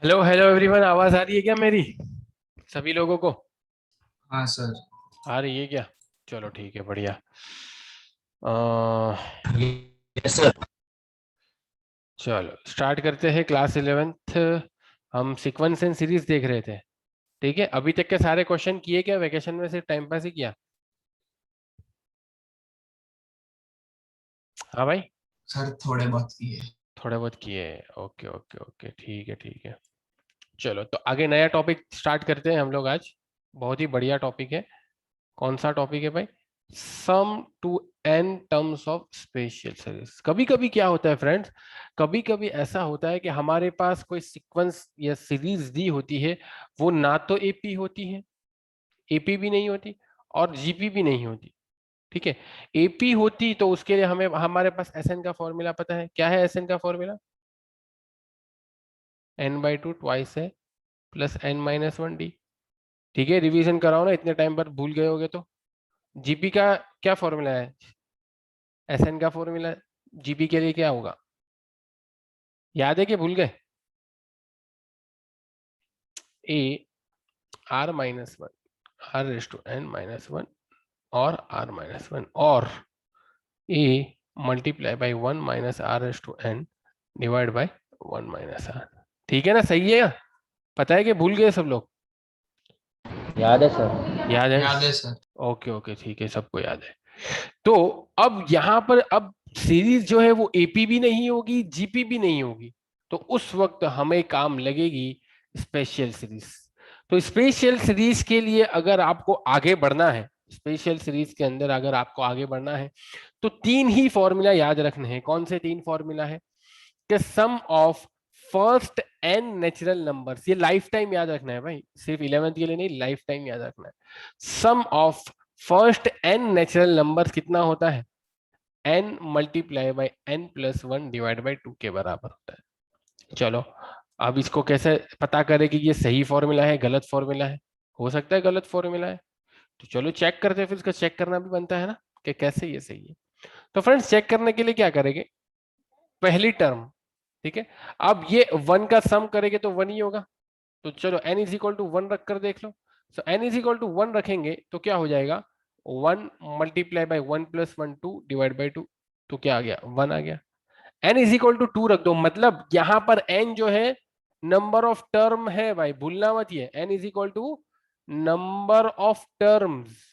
Hello hello everyone, आवाज आ रही है क्या मेरी? सभी लोगों को हाँ सर। आ रही है क्या? चलो ठीक है, बढ़िया। अ, यस सर। चलो स्टार्ट करते हैं। क्लास 11th, हम सीक्वेंस एंड सीरीज देख रहे थे। ठीक है, अभी तक के सारे क्वेश्चन किए क्या? वेकेशन में सिर्फ टाइम पास ही किया? हाँ भाई, सर थोड़े बहुत किए। थोड़े बहुत किए। ओके ओके ओके, ठीक है ठीक है। चलो तो आगे नया टॉपिक स्टार्ट करते हैं हम लोग आज। बहुत ही बढ़िया टॉपिक है। कौन सा टॉपिक है भाई? Sum to n terms of special series. कभी कभी क्या होता है फ्रेंड्स, कभी कभी ऐसा होता है कि हमारे पास कोई सीक्वेंस या सीरीज दी होती है, वो ना तो एपी होती है, एपी भी नहीं होती, और जीपी भी नहीं होती। ठीक है, एपी होती तो उसके लिए हमें हमारे पास एसएन का फॉर्मूला पता है। क्या है एसएन का फॉर्मूला? n/2 ट्वाइस है प्लस n-1 डी। ठीक है, रिवीजन कराओ ना, इतने टाइम पर भूल गए होगे तो। जीपी का क्या फॉर्मूला है? एसएन का फॉर्मूला जीपी के लिए क्या होगा? याद है कि भूल गए? ए r-1 r⁻n-1 और r-1 और a multiply by 1 - r⁻n divide by 1 - r। ठीक है ना, सही है? पता है कि भूल गए सब लोग? याद है सर। याद है। याद है सर। ओके ओके, ठीक है, सबको याद है। तो अब यहाँ पर अब सीरीज जो है वो एपी भी नहीं होगी, जीपी भी नहीं होगी। तो उस वक्त हमें काम लगेगी स्पेशल सीरीज। तो स्पेशल सीरीज के लिए अगर आपको आगे बढ़ना है, स्पेशल सीरीज के अंदर अगर आपको आगे बढ़ना है, तो तीन ही फॉर्मूला याद रखने हैं। कौन से तीन फॉर्मूला है? कि sum of first n natural numbers, ये लाइफ टाइम याद रखना है भाई, सिर्फ 11th के लिए नहीं, लाइफ टाइम याद रखना है। Sum of first n natural numbers कितना होता है? n multiply by n+1 divide by 2 के बराबर होता है। चलो, अब इसको कैसे पता करें कि ये सही फॉर्मूला है गलत फॉर्मूला है? हो सकता है गलत फॉर्मूला है, तो चलो चेक करते हैं। फिर इसका चेक करना भी बनता है ना, कि कैसे ये सही है। तो फ्रेंड्स, चेक करने के लिए क्या करेंगे? पहली टर्म, ठीक है, अब ये वन का सम करेंगे तो वन ही होगा। तो चलो n is equal to one रख कर देख लो। So n is equal to one रखेंगे तो क्या हो जाएगा? 1 × 1 + 1 2 डिवाइड बाई 2। तो क्या आ गया? वन आ गया। n इज इक्वल टू 2 रख दो, मतलब यहां पर n जो है नंबर ऑफ टर्म है भाई, भूलना मत। ये n is equal to number of terms.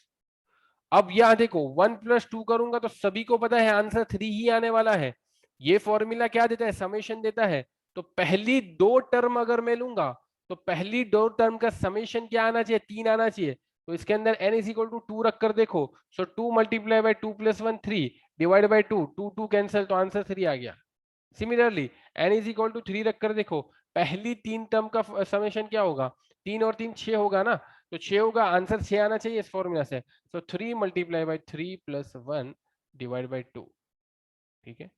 अब यहां देखो, 1 + 2 करूंगा तो सभी को पता है आंसर 3 ही आने वाला है। ये फॉर्मूला क्या देता है? समेशन देता है। तो पहली दो टर्म अगर मैं लूंगा, तो पहली दो टर्म का समेशन क्या आना चाहिए? 3 आना चाहिए। तो इसके अंदर n इज इक्वल टू 2 रख कर देखो। So 2 multiply by 2 + 1 3 divide by 2, 2 2 cancel, तो आंसर 3 आ गया। Similarly n is equal to 3 रख कर देखो, पहली तीन टर्म का समेशन क्या होगा? 3 और 3 6 होगा ना, तो 6 होगा, आंसर 6 आना चाहिए इस फॉर्मूला से। तो 3 मल्टीप्लाई बाई 3 + 1 डिवाइड बाई 2। ठीक है,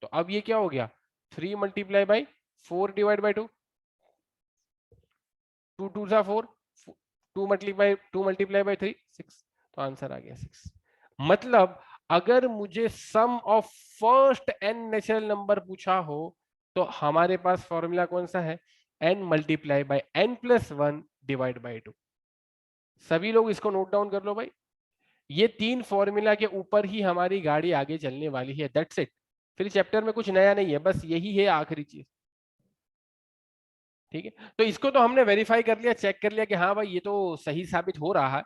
तो अब ये क्या हो गया? 3 मल्टीप्लाई बाई 4 डिवाइड बाई 2, 2 2 सा 4, 2 मल्टीप्लाई बाई 3 6। तो आंसर आ गया 6। मतलब अगर मुझे sum of first n natural number पूछा हो, तो हमारे पास फॉर्मूला कौन सा है? n multiply by n+1 divide by 2। सभी लोग इसको नोट डाउन कर लो भाई। ये तीन फॉर्मूला के ऊपर ही हमारी गाड़ी आगे चलने वाली है, दैट्स इट। फिर चैप्टर में कुछ नया नहीं है, बस यही है आखिरी चीज। ठीक है, तो इसको तो हमने वेरीफाई कर लिया, चेक कर लिया कि हाँ भाई ये तो सही साबित हो रहा है।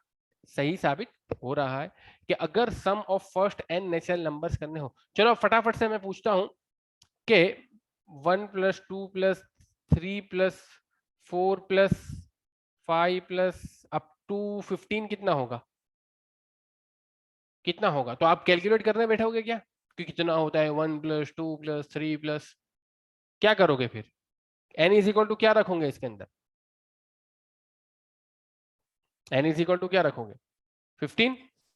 सही साबित हो रहा है कि अगर sum of first n natural numbers करने हो। चलो फटाफट से मैं पूछता हूं कि 1 + 2 + 3 + 4 + 5 + up to 15 कितना होगा? कितना होगा? तो आप कैलकुलेट करने बैठोगे क्या कि कितना होता है? 1 + 2 + 3 क्या करोगे फिर? n इज इक्वल टू क्या रखोगे इसके अंदर? n इज इक्वल टू क्या रखोगे? 15।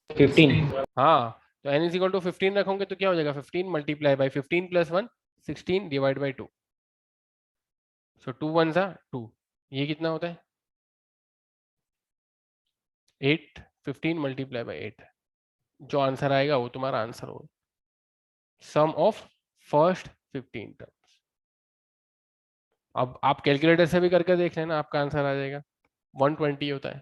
15। 15। हाँ, तो n इज इक्वल टू 15 रखोगे तो क्या हो जाएगा? 15 मल्टीप्लाई बाई 15 + 1 16 डिवाइड बाई 2। सो 2 1 सा 2, ये कितना होता है? 8। 15 मल्टीप्लाई बाई 8, जो आंसर आएगा वो तुम्हारा आंसर होगा। Sum of first 15 terms. अब आप कैलकुलेटर से भी करके देख लेना, आपका आंसर आ जाएगा। 120 होता है,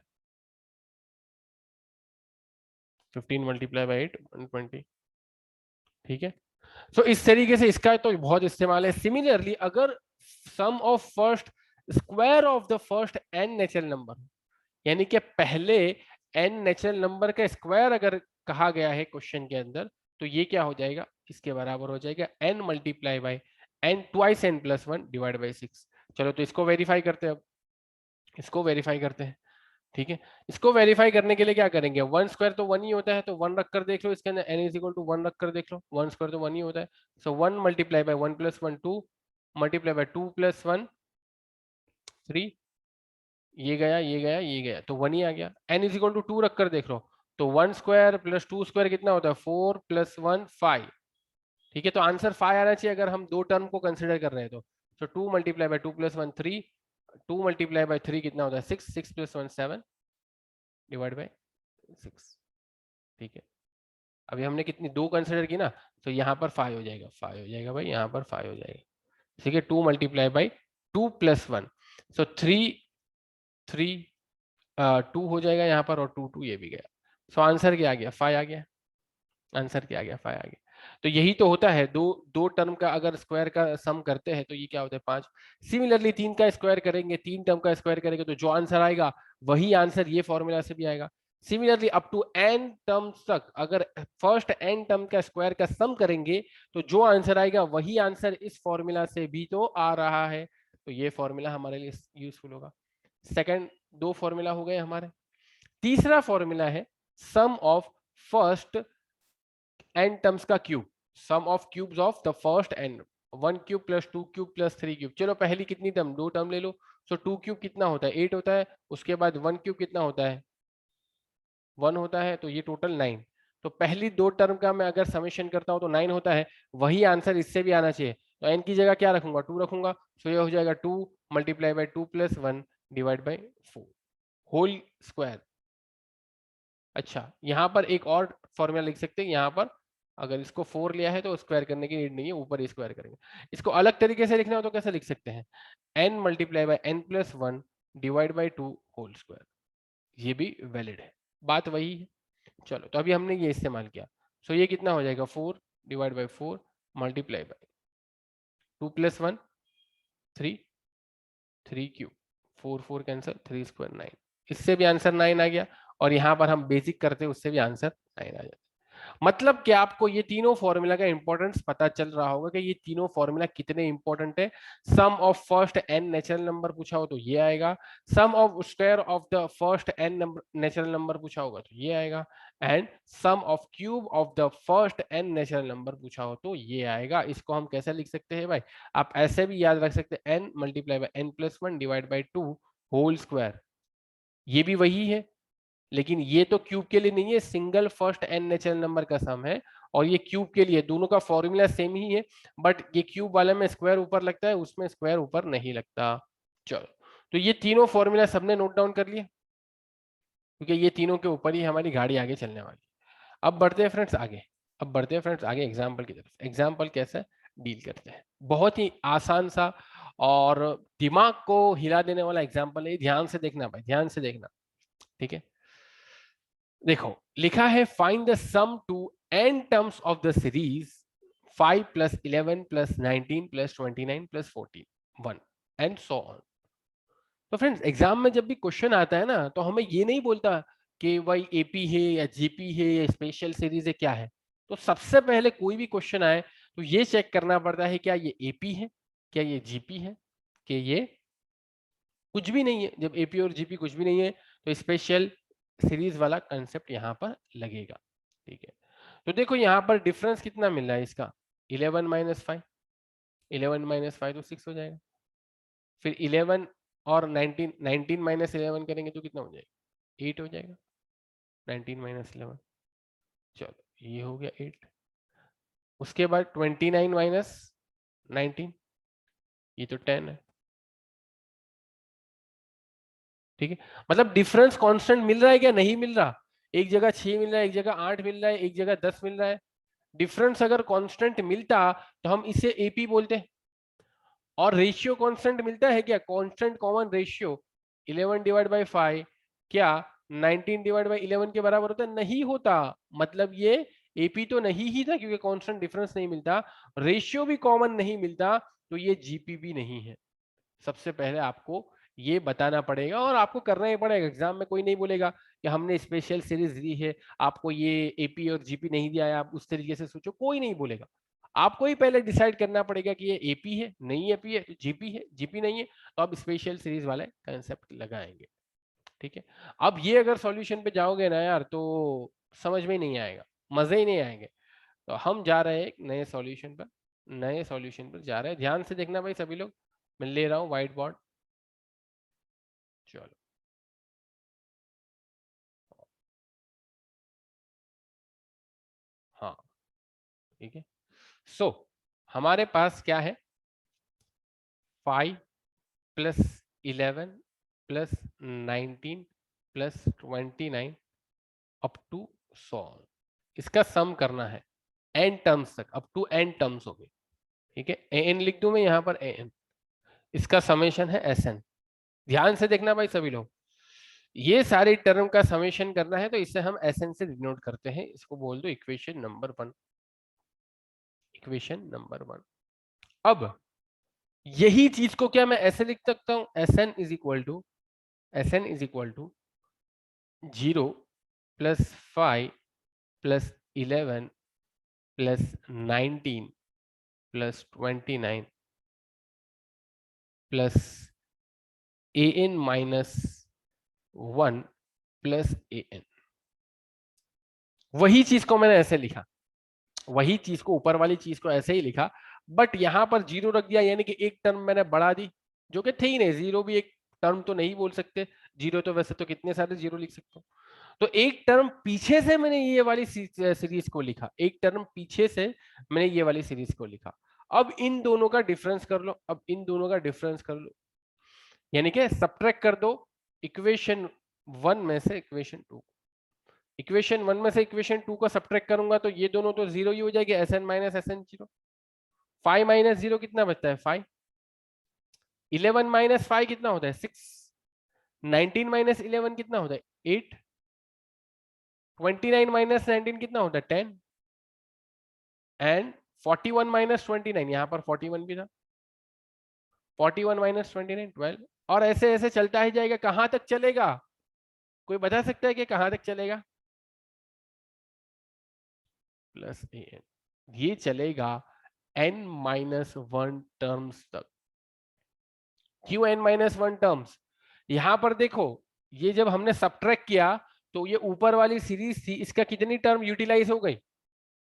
15 मल्टीप्लाई बाई 8, 120। ठीक है, तो इस तरीके से इसका तो बहुत इस्तेमाल है। सिमिलरली अगर sum of first square of the first n natural number, यानी कि पहले एन नेचुरल नंबर का स्क्वायर अगर कहा गया है क्वेश्चन के अंदर, तो ये क्या हो जाएगा, इसके बराबर हो जाएगा n multiply by n twice n plus one divide by 6। चलो तो इसको वेरीफाई करते हैं, अब इसको वेरीफाई करते हैं। ठीक है, इसको वेरीफाई करने के लिए क्या करेंगे, वन स्क्वायर तो वन ही होता है, तो वन रख कर देख लो, इसके अंदर n is equal to one रख कर देख लो, वन स्क्वायर तो वन ही होता है। So one multiply by one plus one two, multiply by two plus one 3, ये गया ये गया ये गया, तो वन ही आ गया। N is equal to two रख कर देख लो, तो one square plus two square कितना होता है, 4 प्लस 1 5। ठीक है, तो आंसर 5 आना चाहिए अगर हम दो टर्म को कंसिडर कर रहे हैं तो। सो 2 multiply by 2 plus 1 3, 2 multiply by 3 कितना होता है 6, 6 प्लस 1 7 डिवाइड बाय 6। ठीक है, अभी हमने कितनी दो कंसिडर की ना, तो यहाँ पर 5 हो जाएगा, 5 हो जाएगा भाई, यहाँ पर 5 हो जाएगा। ठीक है, 2 मल्टीप्लाई बाई 2 प्लस 1, सो 3 3 2 हो जाएगा यहाँ पर, और 2 2 ये भी गया। सो आंसर क्या आ गया, 5 आ गया। आंसर क्या आ गया, 5 आ गया। तो यही तो होता है, दो दो टर्म का अगर स्क्वायर का सम करते हैं तो ये क्या होता है 5। सिमिलरली तीन का स्क्वायर करेंगे, तीन टर्म का स्क्वायर करेंगे, तो जो आंसर आएगा वही आंसर ये फॉर्मूला से भी आएगा। Similarly up to n terms तक अगर फर्स्ट एन टर्म का स्क्वायर का सम करेंगे, तो जो आंसर आएगा वही आंसर इस फॉर्मूला से भी तो आ रहा है, तो ये फॉर्मूला हमारे लिए यूजफुल होगा। सेकंड दो फॉर्मूला हो गए हमारे। तीसरा फॉर्मूला है sum of first n terms का cube, sum of cubes of the first n, 1 cube plus 2 cube plus 3 cube. चलो पहली कितनी टर्म, दो टर्म ले लो। सो 2 क्यूब कितना होता है 8 होता है, उसके बाद 1 क्यूब कितना होता है 1 होता है, तो ये टोटल 9। तो पहली दो टर्म का मैं अगर समेशन करता हूं तो 9 होता है, वही आंसर इससे भी आना चाहिए। तो एन की जगह क्या रखूंगा 2 रखूंगा, सो ये हो जाएगा 2 multiply by 2 plus 1 divide by 4 whole square. अच्छा, यहाँ पर एक और फॉर्मूला लिख सकते हैं, यहाँ पर अगर इसको 4 लिया है तो स्क्वायर करने की नीड नहीं है, ऊपर ही स्क्वायर करेंगे। इसको अलग तरीके से लिखना हो तो कैसे लिख सकते हैं, n multiply by n plus 1 divide by 2 whole square, ये भी वैलिड है, बात वही है। चलो तो अभी हमने ये इस्तेमाल किया, सो ये कितना हो जाएगा 4 divide by 4 multiply by 2 plus 1 3, 3 cube 4 4 cancel, 3 square 9, इससे भी आंसर 9 आ गया। और यहाँ पर हम बेसिक करते हैं, उससे भी आंसर 9 आ जाता है। मतलब कि आपको ये तीनों फॉर्मूला का इंपॉर्टेंस पता चल रहा होगा कि ये तीनों फॉर्मूला कितने इंपॉर्टेंट है। Sum of first n natural number पूछा हो तो ये आएगा, sum of square of the first n number natural number पूछा होगा तो ये आएगा, and sum of cube of the first n natural number पूछा हो तो ये आएगा। इसको हम कैसे लिख सकते हैं भाई, आप ऐसे भी याद रख सकते हैं, n multiply by n plus 1 divide by 2 whole square, ये भी वही है, लेकिन ये तो क्यूब के लिए नहीं है, single first n natural number का सम है, और ये क्यूब के लिए, दोनों का फॉर्मूला सेम ही है, बट ये क्यूब वाले में स्क्वायर ऊपर लगता है, उसमें स्क्वायर ऊपर नहीं लगता। चलो तो ये तीनों फॉर्मूला सबने नोट डाउन कर लिया, क्योंकि ये तीनों के ऊपर ही हमारी गाड़ी आगे चलने वाली। अब बढ़ते हैं फ्रेंड्स आगे, अब बढ़ते हैं फ्रेंड्स आगे एग्जाम्पल की तरफ। एग्जाम्पल कैसे डील करते हैं, बहुत ही आसान सा और दिमाग को हिला देने वाला एग्जाम्पल है, ध्यान से देखना भाई, ध्यान से देखना। ठीक है, देखो लिखा है find the sum to n terms of the series 5 plus 11 plus 19 plus 29 plus 14 1 and so on. तो फ्रेंड्स एग्जाम में जब भी क्वेश्चन आता है ना, तो हमें ये नहीं बोलता कि भाई एपी है या जीपी है या स्पेशल सीरीज है, क्या है। तो सबसे पहले कोई भी क्वेश्चन आए तो ये चेक करना पड़ता है, क्या ये एपी है, क्या ये जीपी है, कि ये कुछ भी नहीं है। जब एपी और जीपी कुछ भी नहीं है तो स्पेशल सीरीज वाला कंसेप्ट यहाँ पर लगेगा। ठीक है, तो देखो यहाँ पर डिफरेंस कितना मिल रहा है इसका, 11 माइनस 5, 11 माइनस 5 तो 6 हो जाएगा, फिर 11 और 19, 19 माइनस 11 करेंगे तो कितना हो जाएगा 8 हो जाएगा, 19 माइनस 11, चलो ये हो गया 8। उसके बाद 29 माइनस 19, ये तो 10 है। ठीक है, मतलब डिफरेंस कांस्टेंट मिल रहा है क्या, नहीं मिल रहा, एक जगह 6 मिल रहा है, एक जगह 8 मिल रहा है, एक जगह 10 मिल रहा है। डिफरेंस अगर कांस्टेंट मिलता तो हम इसे एपी बोलते हैं, और रेशियो कांस्टेंट मिलता है क्या? Constant common ratio 11 divide by 5 क्या 19 डिवाइड बाई 11 के बराबर होता है? नहीं होता। मतलब ये एपी तो नहीं ही था क्योंकि कांस्टेंट डिफरेंस नहीं मिलता, रेशियो भी कॉमन नहीं मिलता, तो ये जीपी भी नहीं है। सबसे पहले आपको ये बताना पड़ेगा और आपको करना ही पड़ेगा। एग्जाम में कोई नहीं बोलेगा कि हमने स्पेशल सीरीज दी है आपको ये एपी और जीपी नहीं दिया है, आप उस तरीके से सोचो, कोई नहीं बोलेगा। आपको ही पहले डिसाइड करना पड़ेगा कि ये एपी है, नहीं एपी है, जीपी है, जीपी नहीं है, तो आप स्पेशल सीरीज वाले कंसेप्ट लगाएंगे। ठीक है, अब ये अगर सॉल्यूशन पे जाओगे ना यार तो समझ में नहीं आएगा, मजे ही नहीं आएंगे। तो हम जा रहे हैं एक नए सॉल्यूशन पर, नए सॉल्यूशन पर जा रहे हैं। ध्यान से देखना भाई सभी लोग, मैं ले रहा हूँ व्हाइट बोर्ड। चलो हाँ ठीक है। सो हमारे पास क्या है? 5 plus 11 plus 19 plus 29 up to 100, इसका सम करना है n टर्म्स तक, अप टू n टर्म्स हो गए। ठीक है, an लिख दूं मैं यहाँ पर an, इसका समेशन है sn। ध्यान से देखना भाई सभी लोग, ये सारे टर्म का समेशन करना है तो इसे हम sn से डिनोट करते हैं, इसको बोल दो इक्वेशन नंबर 1। Equation number 1। अब यही चीज को क्या मैं ऐसे लिख सकता हूं? Sn is equal to, Sn is equal to 0 plus 5 plus 11 plus 19 plus 29 plus an minus 1 plus an। वही चीज को मैंने ऐसे लिखा, वही चीज को, ऊपर वाली चीज को ऐसे ही लिखा, बट यहां पर जीरो रख दिया, यानी कि एक टर्म मैंने बढ़ा दी, जो कि थे ही नहीं। जीरो भी एक टर्म तो नहीं बोल सकते, जीरो तो वैसे तो कितने सारे जीरो लिख सकते हो। तो एक टर्म पीछे से मैंने ये वाली सीरीज को लिखा, एक टर्म पीछे से मैंने ये वाली सीरीज को लिखा। अब इन दोनों का डिफरेंस कर लो, अब इन दोनों का डिफरेंस कर लो, यानी कि सब्ट्रैक्ट कर दो इक्वेशन 1 में से इक्वेशन 2। इक्वेशन 1 में से इक्वेशन 2 का सब्ट्रैक्ट करूंगा तो ये दोनों तो जीरो ही हो जाएगी, Sn माइनस Sn 0। 5 माइनस 0 कितना बचता है? 5। 11 माइनस 5 कितना होता है? 6। 19 माइनस 11 कितना होता है? 8। 29 माइनस 19 कितना होता है? 10। एंड 41 माइनस 29, यहां पर 41 भी था, 41 माइनस 29 12। और ऐसे ऐसे चलता ही जाएगा। कहां तक चलेगा? कोई बता सकता है कि कहां तक चलेगा? प्लस an, ये चलेगा n माइनस 1 टर्म्स तक। क्यों n माइनस 1 टर्म्स? यहां पर देखो, ये जब हमने सब्ट्रैक्ट किया तो ये ऊपर वाली सीरीज थी, इसका कितनी टर्म यूटिलाइज हो गई?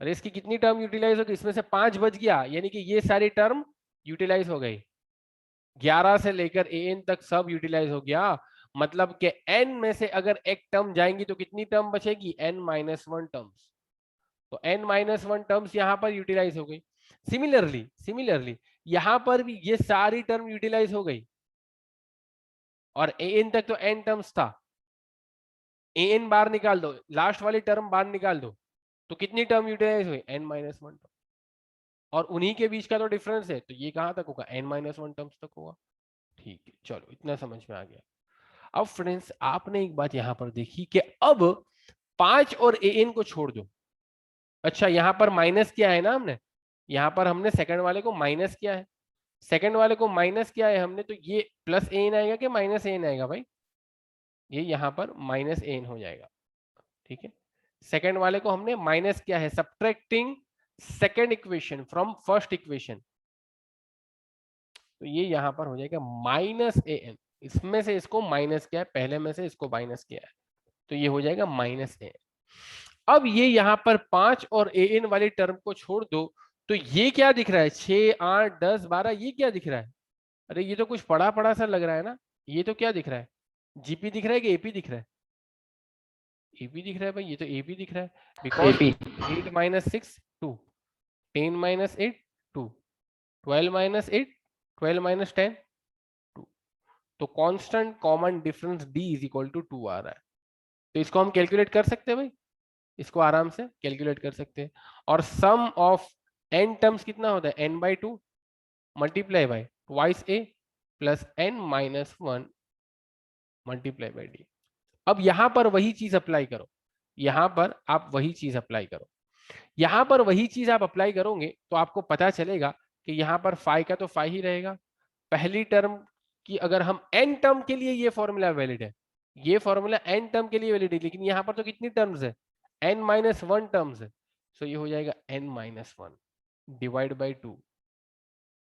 अरे इसकी कितनी टर्म यूटिलाइज हो गई? इसमें से 5 बच गया, यानी कि ये सारी टर्म यूटिलाइज हो गई। 11 से लेकर an तक सब यूटिलाइज हो गया। मतलब कि n में से अगर एक टर्म जाएंगी तो कितनी टर्म बचेगी? n minus 1 terms. तो n माइनस 1 टर्म्स यहां पर यूटिलाइज हो गई। सिमिलरली यहां पर भी ये सारी टर्म यूटिलाइज हो गई, और an तक तो n टर्म्स था, an बाहर निकाल दो, लास्ट वाली टर्म बाहर निकाल दो, तो कितनी टर्म यूटिलाइज हुई? n minus 1 term. और उन्हीं के बीच का तो डिफरेंस है, तो ये कहां तक होगा? n माइनस 1 टर्म्स तक होगा। ठीक है, चलो इतना समझ में आ गया। अब फ्रेंड्स आपने एक बात यहां पर देखी कि अब 5 और an को छोड़ दो। अच्छा, यहां पर माइनस किया है ना हमने, यहां पर हमने सेकंड वाले को माइनस किया है, सेकंड वाले को माइनस किया है हमने, तो ये प्लस an आएगा कि माइनस an आएगा भाई? ये यहां पर माइनस an हो जाएगा। ठीक है, सेकंड वाले को हमने माइनस किया है, subtracting second equation from first equation, तो ये यहां पर हो जाएगा माइनस an। इसमें से इसको माइनस किया है, पहले में से इसको माइनस किया है, तो ये हो जाएगा माइनस an। अब ये यहां पर 5 और an वाली टर्म को छोड़ दो, तो ये क्या दिख रहा है? 6 8 10 12, ये क्या दिख रहा है? अरे ये तो कुछ पढ़ा पढ़ा सा लग रहा है ना। ये तो क्या दिख रहा है? जीपी दिख रहा है कि एपी दिख रहा है? एपी दिख रहा है भाई, ये तो एपी दिख रहा है, because AP 8 minus 6 2, 10 minus 8 2, 12 minus 8 12 minus 10 2। तो constant common difference d is equal to 2 आ रहा है। तो इसको हम कैलकुलेट कर सकते हैं भाई, इसको आराम से कैलकुलेट कर सकते हैं। और सम ऑफ n टर्म्स कितना होता है? n by 2 multiply by twice A plus n minus 1 multiply by D. अब यहां पर वही चीज अप्लाई करो, यहां पर आप वही चीज अप्लाई करो, यहां पर वही चीज आप अप्लाई करोगे तो आपको पता चलेगा कि यहां पर फाई का तो फाई ही रहेगा। पहली टर्म की अगर हम n टर्म के लिए ये फॉर्मूला वैलिड है, ये फॉर्मूला n टर्म के लिए वैलिड है, लेकिन यहां पर तो कितनी टर्म्स है, n माइनस 1 टर्म्स है। सो ये हो जाएगा n minus 1 divide by 2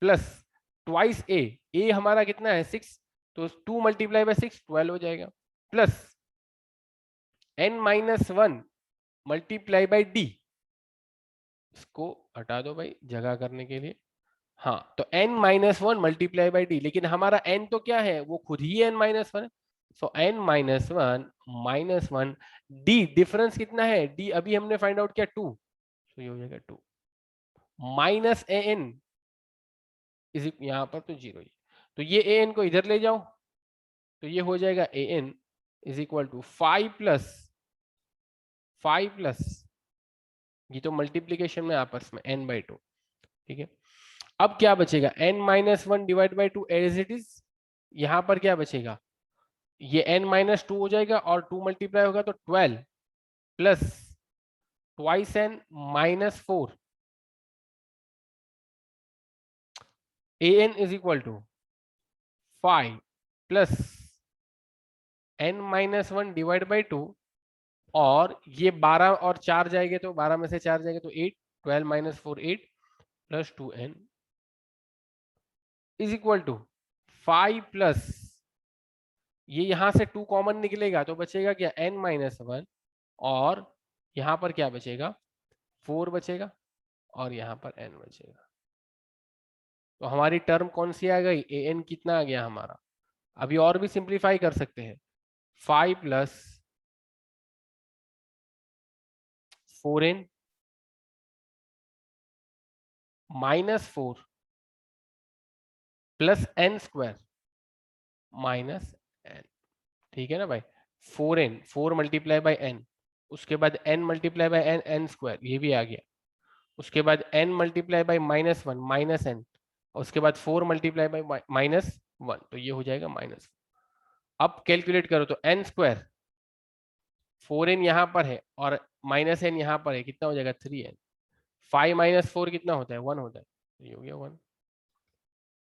plus twice a हमारा कितना है 6, तो 2 मल्टीप्लाई बाई 6 12 हो जाएगा, plus n minus 1 multiply by D, इसको हटा दो भाई जगह करने के लिए। हाँ, तो n minus 1 multiply by D, लेकिन हमारा n तो क्या है, वो खुद ही n माइनस 1 है। सो n minus 1 minus 1 D, difference कितना है, d अभी हमने फाइंड आउट किया 2, तो ये हो जाएगा 2 माइनस ए एन इस यहां पर तो 0 ही, तो ये ए एन को इधर ले जाओ, तो ये हो जाएगा a n is equal to 5 plus ये तो मल्टीप्लीकेशन में आपस में n बाई 2, ठीक है। अब क्या बचेगा, n minus 1 divide by 2 as it is, यहां पर क्या बचेगा, ये n माइनस 2 हो जाएगा और 2 मल्टीप्लाई होगा तो 12 plus twice n minus 4 an is equal to 5 plus n minus 1 divide by 2, और ये 12 और 4 जाएंगे तो 12 में से 4 जाएंगे तो 8, 12 minus 4 8 plus 2n is equal to 5 plus ये यहां से 2 कॉमन निकलेगा तो बचेगा क्या n माइनस 1, और यहां पर क्या बचेगा 4 बचेगा, और यहां पर n बचेगा। तो हमारी टर्म कौन सी आ गई, an कितना आ गया हमारा। अभी और भी सिंप्लीफाई कर सकते हैं, 5 plus 4n minus 4 plus n square minus n, ठीक है ना भाई। 4n 4 मल्टीप्लाई बाई n, उसके बाद n multiply by n n square, ये भी आ गया, उसके बाद n multiply by minus 1 minus n, उसके बाद 4 मल्टीप्लाई बाई माइनस 1, तो ये हो जाएगा माइनस। अब कैलकुलेट करो तो n स्क्वायर 4n यहां पर है और माइनस n यहां पर है, कितना हो जाएगा 3n, 5 माइनस 4 कितना होता है 1 होता है, तो ये हो गया 1।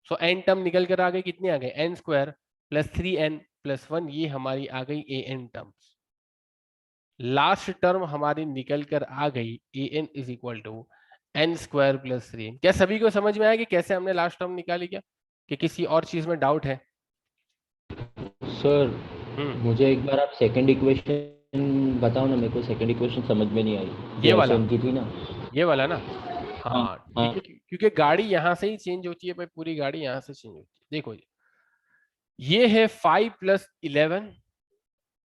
सो n टर्म निकल कर आ गई, कितनी आ गई n square plus 3n plus 1, ये हमारी आ गई an टर्म्स। लास्ट टर्म हमारी निकल कर आ गई an is equal to n square plus 3n। क्या सभी को समझ में आया कि कैसे हमने लास्ट टर्म निकाली, क्या कि किसी और चीज में डाउट है। सर मुझे एक बार आप सेकंड इक्वेशन बताओ ना, मेरे को सेकंड इक्वेशन समझ में नहीं आई, ये वाला, की थी ना, ये वाला ना, हाँ हाँ ठीक है, क्योंकि गाड़ी यहाँ से ही चेंज होती है भाई, पूरी गाड़ी यहाँ से चेंज होती है। देखो ये है 5 प्लस 11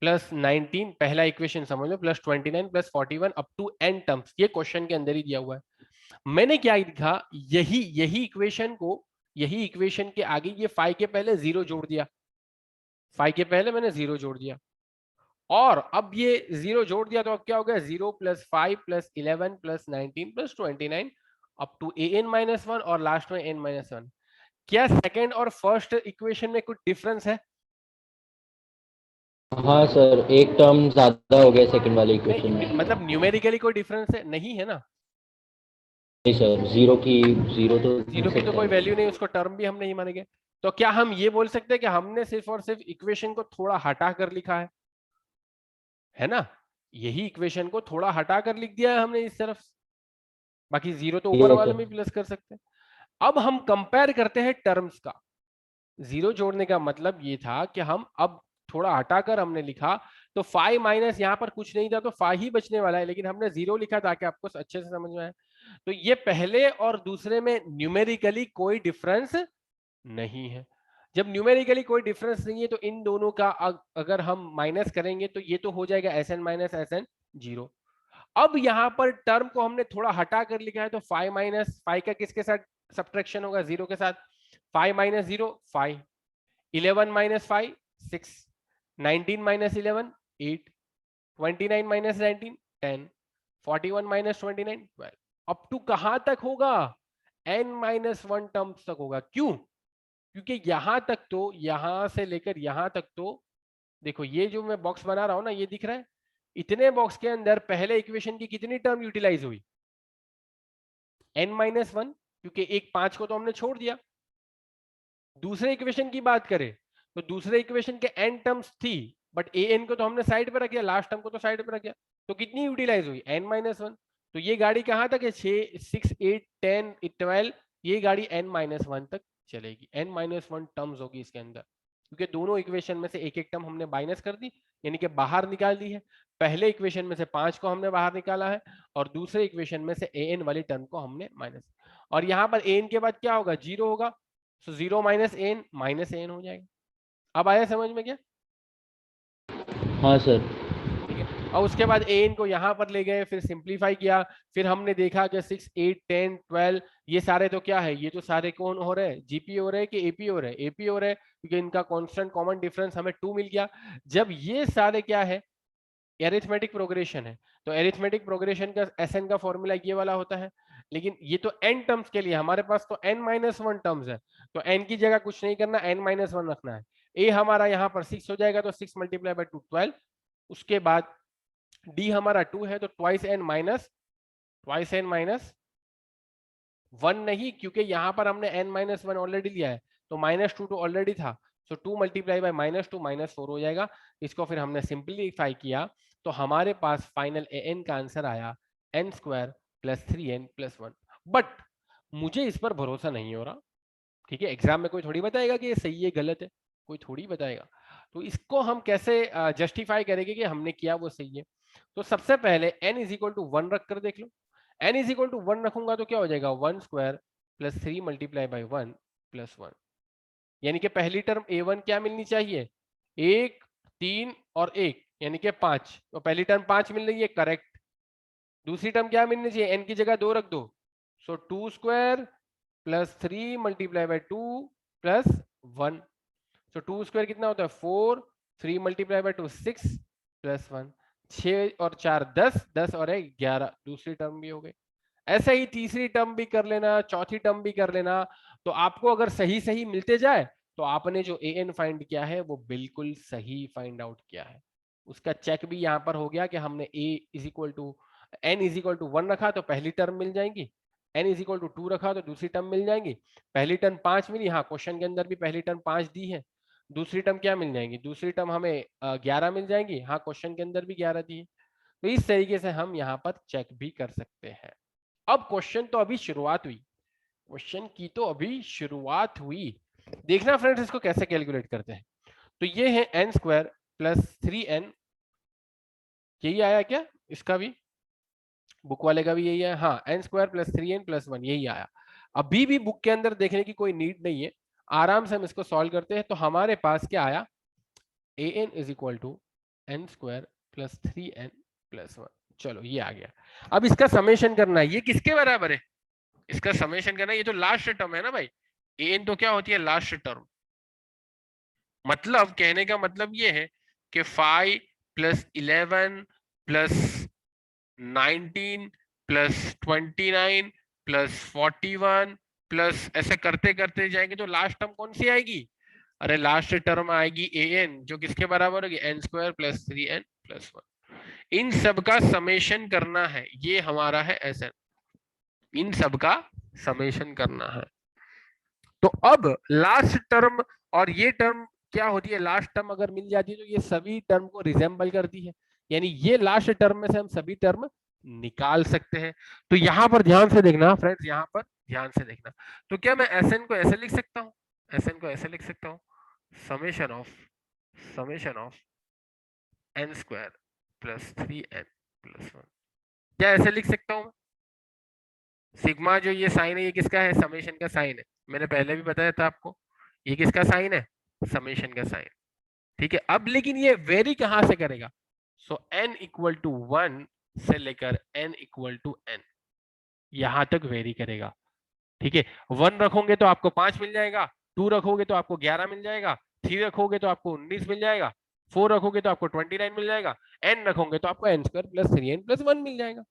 प्लस 19, पहला इक्वेशन समझ लो, plus 29 plus 41 up to n terms, ये क्वेश्चन के अंदर ही दिया हुआ है। मैंने क्या लिखा, यही इक्वेशन को, यही इक्वेशन के आगे ये 5 के पहले 0 जोड़ दिया, 5 के पहले मैंने 0 जोड़ दिया, और अब ये 0 जोड़ दिया तो अब क्या हो गया 0 plus 5 plus 11 plus 19 plus 29 up to an minus 1 और लास्ट में n माइनस 1। क्या सेकंड और फर्स्ट इक्वेशन में कुछ डिफरेंस है। हाँ सर, एक टर्म ज्यादा हो गया सेकंड वाले इक्वेशन में। मतलब न्यूमेरिकली कोई डिफरेंस है नहीं है ना, नहीं सर, जीरो की तो कोई वैल्यू नहीं, उसको टर्म भी हम नहीं मानेंगे। तो क्या हम ये बोल सकते हैं कि हमने सिर्फ और सिर्फ इक्वेशन को थोड़ा हटा कर लिखा है ना, यही इक्वेशन को थोड़ा हटा कर लिख दिया है हमने इस तरफ, बाकी 0 तो ऊपर वाले में प्लस कर सकते हैं। अब हम कंपेयर करते हैं टर्म्स का, 0 जोड़ने का मतलब ये था कि हम अब थोड़ा हटाकर हमने लिखा, तो 5 माइनस यहाँ पर कुछ नहीं था तो 5 ही बचने वाला है, लेकिन हमने 0 लिखा ताकि आपको अच्छे से समझ में आए। तो ये पहले और दूसरे में न्यूमेरिकली कोई डिफरेंस नहीं है। जब न्यूमेरिकली कोई डिफरेंस नहीं है तो इन दोनों का अगर हम माइनस करेंगे तो ये तो हो जाएगा Sn माइनस Sn 0। अब यहाँ पर टर्म को हमने थोड़ा हटा कर लिखा है, तो 5 माइनस 5 का किसके साथ सब्ट्रैक्शन होगा 0 के साथ, 5 minus 0 5, 11 minus 5 6, 19 minus 11 8, 29 minus 19 10, 41 minus 29 12, up to कहां तक होगा n माइनस 1 टर्म्स तक होगा। क्यों, क्योंकि यहां तक तो, यहां से लेकर यहां तक तो देखो, ये जो मैं बॉक्स बना रहा हूं ना, ये दिख रहा है, इतने बॉक्स के अंदर पहले इक्वेशन की कितनी टर्म यूटिलाइज हुई, n-1, क्योंकि एक 5 को तो हमने छोड़ दिया। दूसरे इक्वेशन की बात करें तो दूसरे इक्वेशन के n टर्म्स थी, बट an को तो हमने साइड पे रख दिया, लास्ट टर्म को तो साइड पे रख दिया, तो कितनी यूटिलाइज हुई, n-1। तो ये गाड़ी कहां तक है, 6, 6, 8, 10, 12, ये गाड़ी n-1 तक चलेगी। n-1 टर्म्स होगी इसके अंदर, क्योंकि दोनों इक्वेशन में से एक एक टर्म हमने माइनस कर दी, यानी कि बाहर निकाल दी है। पहले इक्वेशन में से 5 को हमने बाहर निकाला है, और दूसरे इक्वेशन में से an वाली टर्म को हमने माइनस, और यहाँ पर an के बाद क्या होगा, 0 होगा, सो 0 माइनस एन हो जाएगा। अब आया समझ में क्या? हाँ सर। ठीक है, और उसके बाद एन को यहाँ पर ले गए, फिर सिंप्लीफाई किया, फिर हमने देखा कि 6, 8, 10, 12 ये सारे तो क्या है, ये तो सारे कौन हो रहे हैं, जीपी हो रहे हैं कि एपी हो रहे हैं, एपी हो रहे हैं, क्योंकि इनका कांस्टेंट कॉमन डिफरेंस हमें 2 मिल गया। जब ये सारे क्या है, एरिथमेटिक प्रोग्रेशन है, तो एरिथमेटिक प्रोग्रेशन का एसएन का फॉर्मूला ये वाला होता है, लेकिन ये तो एन टर्म्स के लिए, हमारे पास तो n-1 टर्म्स है, तो n की जगह कुछ नहीं करना, n-1 रखना है। ए हमारा यहाँ पर 6 हो जाएगा, तो 6 मल्टीप्लाई बाय 2 12। उसके बाद डी हमारा 2 है, तो ट्वाइस n माइनस 1 नहीं, क्योंकि यहाँ पर हमने n-1 ऑलरेडी लिया है, तो -2 तो ऑलरेडी था, सो 2 मल्टीप्लाई बाय -2 -4 हो जाएगा। इसको फिर हमने सिंप्लीफाई किया, तो हमारे पास फाइनल an का आंसर आया n² + 3n + 1। बट मुझे इस पर भरोसा नहीं हो रहा, ठीक है, एग्जाम में कोई थोड़ी बताएगा कि ये सही है गलत है, कोई थोड़ी बताएगा, तो इसको हम कैसे जस्टिफाई करेंगे कि हमने किया वो सही है। तो सबसे पहले n = 1 रख कर देख लो, n = 1 रखूंगा तो क्या हो जाएगा, 1² + 3 मल्टीप्लाई बाय 1 + 1, यानी कि पहली टर्म a1 क्या मिलनी चाहिए, 1, 3 और 1, यानी कि 5, तो पहली टर्म 5 मिल रही है, करेक्ट। दूसरी टर्म क्या मिलनी चाहिए, n की जगह 2 रख दो, सो 2² + 3 मल्टीप्लाई बाय 2 + 1, सो 2² कितना होता है, 4, 3 मल्टीप्लाई बाय 2 6 + 1, 6 और 4 10, 10 और 1 11, दूसरी टर्म भी हो गई। ऐसे ही तीसरी टर्म भी कर लेना, चौथी टर्म भी कर लेना, तो आपको अगर सही सही मिलते जाए तो आपने जो an फाइंड किया है वो बिल्कुल सही फाइंड आउट किया है। उसका चेक भी यहाँ पर हो गया कि हमने n = 1 रखा तो पहली टर्म मिल जाएगी, n = 2 रखा तो दूसरी टर्म मिल जाएगी, पहली टर्म 5 मिली, हाँ क्वेश्चन के अंदर भी पहली टर्म 5 दी है, दूसरी टर्म क्या मिल जाएंगी, दूसरी टर्म हमें 11 मिल जाएंगी, हाँ क्वेश्चन के अंदर भी 11 दी है। तो इस तरीके से हम यहाँ पर चेक भी कर सकते हैं। अब क्वेश्चन तो अभी शुरुआत हुई, क्वेश्चन की तो अभी शुरुआत हुई, देखना फ्रेंड्स इसको कैसे कैलकुलेट करते हैं। तो ये है n² + 3n, यही आया क्या, इसका भी बुक वाले का भी यही है, हाँ n² + 3n + 1 यही आया। अभी भी बुक के अंदर देखने की कोई नीड नहीं है, आराम से हम इसको सॉल्व करते हैं। तो हमारे पास क्या आया, an = n² + 3n + 1, चलो ये आ गया। अब इसका समेशन करना है, ये किसके बराबर है, इसका समेशन करना, ये तो लास्ट टर्म है ना भाई, an तो क्या होती है, लास्ट टर्म, मतलब कहने का मतलब ये है कि 5 + 11 + 19 + 29 + 41 प्लस ऐसे करते करते जाएंगे तो लास्ट टर्म कौन सी आएगी, अरे लास्ट टर्म आएगी an, जो किसके बराबर होगी, n² + 3n + 1। इन सब का समेशन करना है, ये हमारा है Sn, इन सब का समेशन करना है। तो अब लास्ट टर्म और ये टर्म क्या होती है, लास्ट टर्म अगर मिल जाती है तो ये सभी टर्म को रिजेंबल करती है, यानी ये लास्ट टर्म में से हम सभी टर्म निकाल सकते हैं। तो यहां पर ध्यान से देखना फ्रेंड्स, यहां पर ध्यान से देखना, तो क्या मैं Sn को ऐसे लिख सकता हूं, Sn को ऐसे लिख सकता हूं, समेशन ऑफ n² + 3n + 1, क्या ऐसे लिख सकता हूं, सिग्मा जो ये साइन है ये किसका है, समेशन का साइन है, मैंने पहले भी बताया था आपको, ये किसका साइन है, समेशन का साइन, ठीक है। अब लेकिन ये वेरी कहां से करेगा, सो n = 1 से लेकर n = n यहां तक वेरी करेगा, ठीक है। 1 रखोगे तो आपको 5 मिल जाएगा, 2 रखोगे तो आपको 11 मिल जाएगा, 3 रखोगे तो आपको 19 मिल जाएगा, 4 रखोगे तो आपको 29 मिल जाएगा, n रखोगे तो आपको n² + 3n + 1 मिल जाएगा।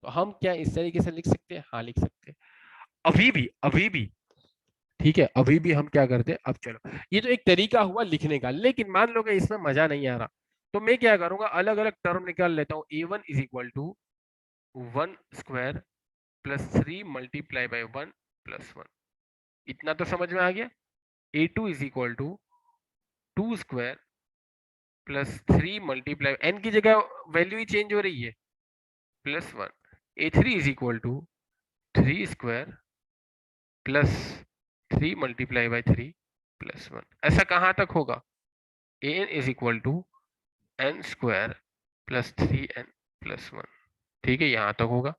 तो हम क्या इस तरीके से लिख सकते हैं, हाँ लिख सकते हैं। अभी भी ठीक है, अभी भी हम क्या करते हैं, अब चलो ये तो एक तरीका हुआ लिखने का, लेकिन मान लो कि इसमें मजा नहीं आ रहा, तो मैं क्या करूंगा, अलग अलग टर्म निकाल लेता हूँ। a1 is equal to 1 square plus 3 multiply by 1 plus 1, इतना तो समझ में आ गया। a2 is equal to 2 square plus 3 multiply, n की जगह वैल्यू ही चेंज हो रही है, plus 1। a3 is equal to 3 square plus 3 multiply by 3 plus 1। ऐसा कहां तक होगा, an is equal to n square plus 3n plus 1, ठीक है, यहां तक होगा।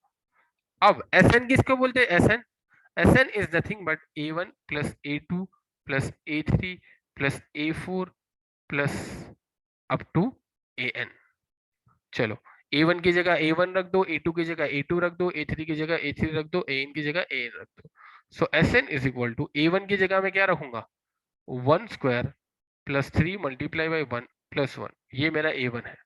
अब Sn किसको बोलते हैं, Sn is nothing but a1 plus a2 plus a3 plus a4 plus up to an। चलो a1 की जगह a1 रख दो, a2 की जगह a2 रख दो, a3 की जगह a3 रख दो, an की जगह an रख दो। So Sn is equal to a1 की जगह में क्या रखूंगा, 1 square plus 3 multiply by 1 plus 1, ये मेरा a1 है।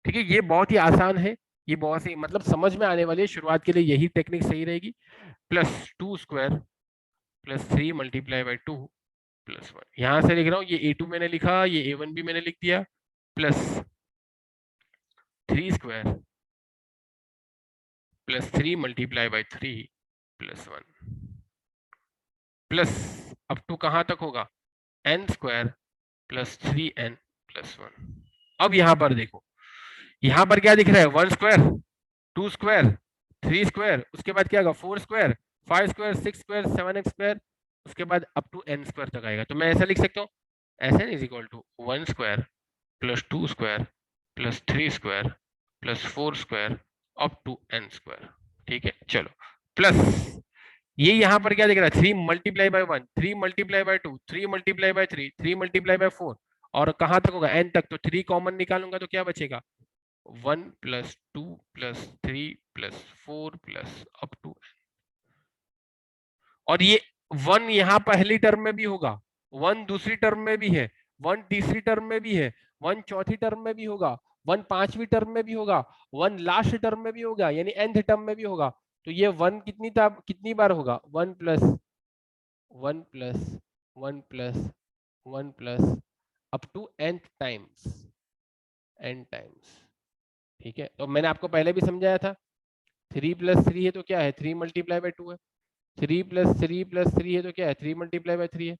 ठीक है, ये बहुत ही आसान है, ये बहुत ही मतलब समझ में आने वाली है, शुरुआत के लिए यही टेक्निक सही रहेगी। Plus 2 square plus 3 multiply by 2 plus 1, यहां से लिख रहा हूँ, ये a2 मैंने लिखा, ये a1 भी मैंने लिख दिया, plus 3 square plus 3 multiply by 3 plus 1 plus up to कहां तक होगा, n square plus 3n plus 1। अब यहां पर देखो, यहां पर क्या दिख रहा है, 1 स्क्वायर 2 स्क्वायर 3 स्क्वायर, उसके बाद क्या होगा 4 स्क्वायर 5 स्क्वायर 6 स्क्वायर 7 स्क्वायर, उसके बाद अप टू n स्क्वायर तक आएगा। तो मैं ऐसा लिख सकता हूँ, Sn is equal to 1 square plus 2 square plus 3 square plus 4 square up to n square. ठीक है, चलो प्लस ये यहाँ पर क्या दिख रहा है, 3 multiply by 1 3 multiply by 2 3 multiply by 3 3 multiply by 4, और कहां तक होगा, n तक, तो 3 कॉमन निकालूंगा तो क्या बचेगा, 1 plus 2 plus 3 plus 4 plus up to, और ये 1 यहाँ पहली टर्म में भी होगा, 1 दूसरी टर्म में भी है, 1 तीसरी टर्म में भी है, 1 चौथी टर्म में भी होगा, 1 पांचवी टर्म में भी होगा, 1 लास्ट टर्म में भी होगा, यानी nth टर्म में भी होगा। तो ये 1 कितनी बार होगा, 1 plus 1 plus 1 plus 1 plus up to nth times, n times. ठीक है, तो मैंने आपको पहले भी समझाया था, 3 प्लस 3 है तो क्या है, 3 मल्टीप्लाई बाई 2 है, 3 प्लस 3 प्लस 3 है तो क्या है, 3 मल्टीप्लाई बाई 3 है,